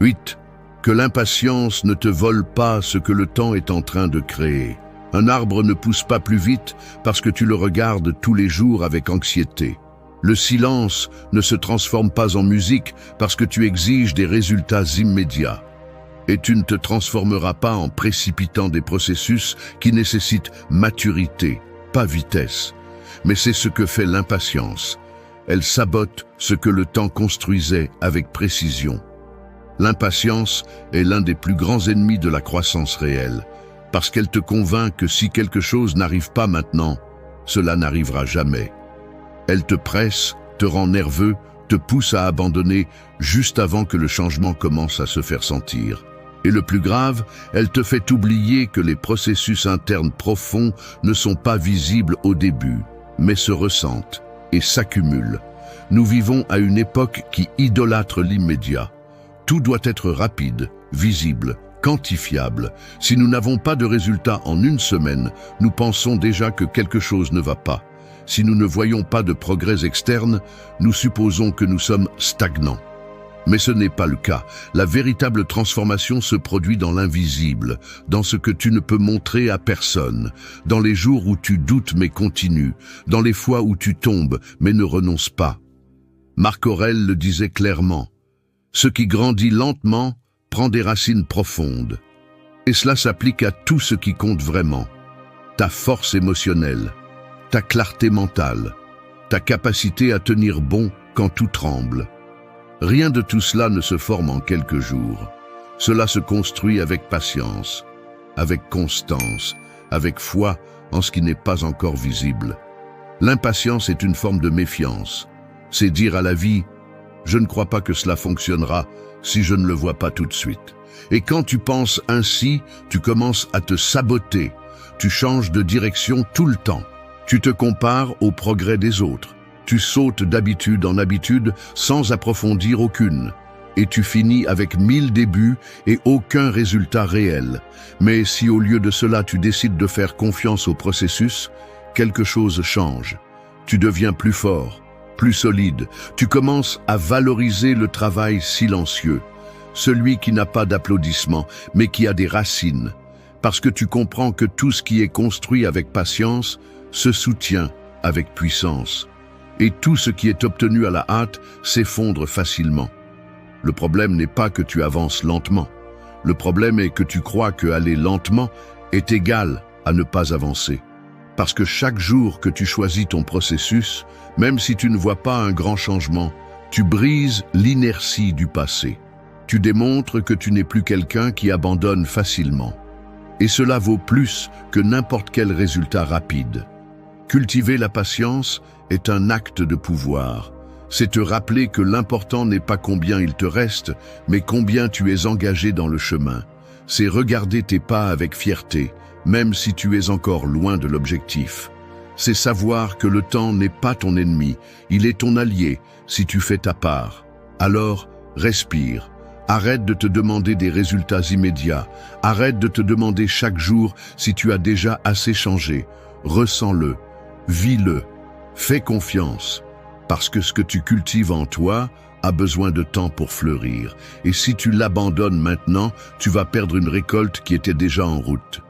8. Que l'impatience ne te vole pas ce que le temps est en train de créer. Un arbre ne pousse pas plus vite parce que tu le regardes tous les jours avec anxiété. Le silence ne se transforme pas en musique parce que tu exiges des résultats immédiats. Et tu ne te transformeras pas en précipitant des processus qui nécessitent maturité, pas vitesse. Mais c'est ce que fait l'impatience. Elle sabote ce que le temps construisait avec précision. L'impatience est l'un des plus grands ennemis de la croissance réelle, parce qu'elle te convainc que si quelque chose n'arrive pas maintenant, cela n'arrivera jamais. Elle te presse, te rend nerveux, te pousse à abandonner juste avant que le changement commence à se faire sentir. Et le plus grave, elle te fait oublier que les processus internes profonds ne sont pas visibles au début, mais se ressentent et s'accumulent. Nous vivons à une époque qui idolâtre l'immédiat. Tout doit être rapide, visible, quantifiable. Si nous n'avons pas de résultats en une semaine, nous pensons déjà que quelque chose ne va pas. Si nous ne voyons pas de progrès externe, nous supposons que nous sommes stagnants. Mais ce n'est pas le cas. La véritable transformation se produit dans l'invisible, dans ce que tu ne peux montrer à personne, dans les jours où tu doutes mais continues, dans les fois où tu tombes mais ne renonces pas. Marc Aurèle le disait clairement, « Ce qui grandit lentement prend des racines profondes. » Et cela s'applique à tout ce qui compte vraiment. Ta force émotionnelle, ta clarté mentale, ta capacité à tenir bon quand tout tremble. Rien de tout cela ne se forme en quelques jours. Cela se construit avec patience, avec constance, avec foi en ce qui n'est pas encore visible. L'impatience est une forme de méfiance. C'est dire à la vie, je ne crois pas que cela fonctionnera si je ne le vois pas tout de suite. Et quand tu penses ainsi, tu commences à te saboter. Tu changes de direction tout le temps. Tu te compares au progrès des autres. Tu sautes d'habitude en habitude sans approfondir aucune. Et tu finis avec 1000 débuts et aucun résultat réel. Mais si au lieu de cela tu décides de faire confiance au processus, quelque chose change. Tu deviens plus fort, plus solide. Tu commences à valoriser le travail silencieux. Celui qui n'a pas d'applaudissements, mais qui a des racines. Parce que tu comprends que tout ce qui est construit avec patience se soutient avec puissance. Et tout ce qui est obtenu à la hâte s'effondre facilement. Le problème n'est pas que tu avances lentement. Le problème est que tu crois que aller lentement est égal à ne pas avancer. Parce que chaque jour que tu choisis ton processus, même si tu ne vois pas un grand changement, tu brises l'inertie du passé. Tu démontres que tu n'es plus quelqu'un qui abandonne facilement. Et cela vaut plus que n'importe quel résultat rapide. Cultiver la patience est un acte de pouvoir. C'est te rappeler que l'important n'est pas combien il te reste, mais combien tu es engagé dans le chemin. C'est regarder tes pas avec fierté, même si tu es encore loin de l'objectif. C'est savoir que le temps n'est pas ton ennemi, il est ton allié si tu fais ta part. Alors, respire. Arrête de te demander des résultats immédiats. Arrête de te demander chaque jour si tu as déjà assez changé. Ressens-le, vis-le, fais confiance. Parce que ce que tu cultives en toi a besoin de temps pour fleurir. Et si tu l'abandonnes maintenant, tu vas perdre une récolte qui était déjà en route.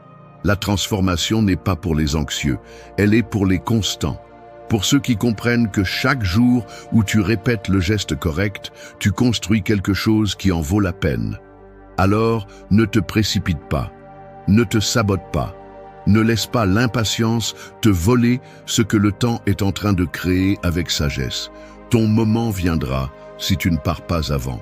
La transformation n'est pas pour les anxieux, elle est pour les constants. Pour ceux qui comprennent que chaque jour où tu répètes le geste correct, tu construis quelque chose qui en vaut la peine. Alors, ne te précipite pas, ne te sabote pas, ne laisse pas l'impatience te voler ce que le temps est en train de créer avec sagesse. Ton moment viendra si tu ne pars pas avant.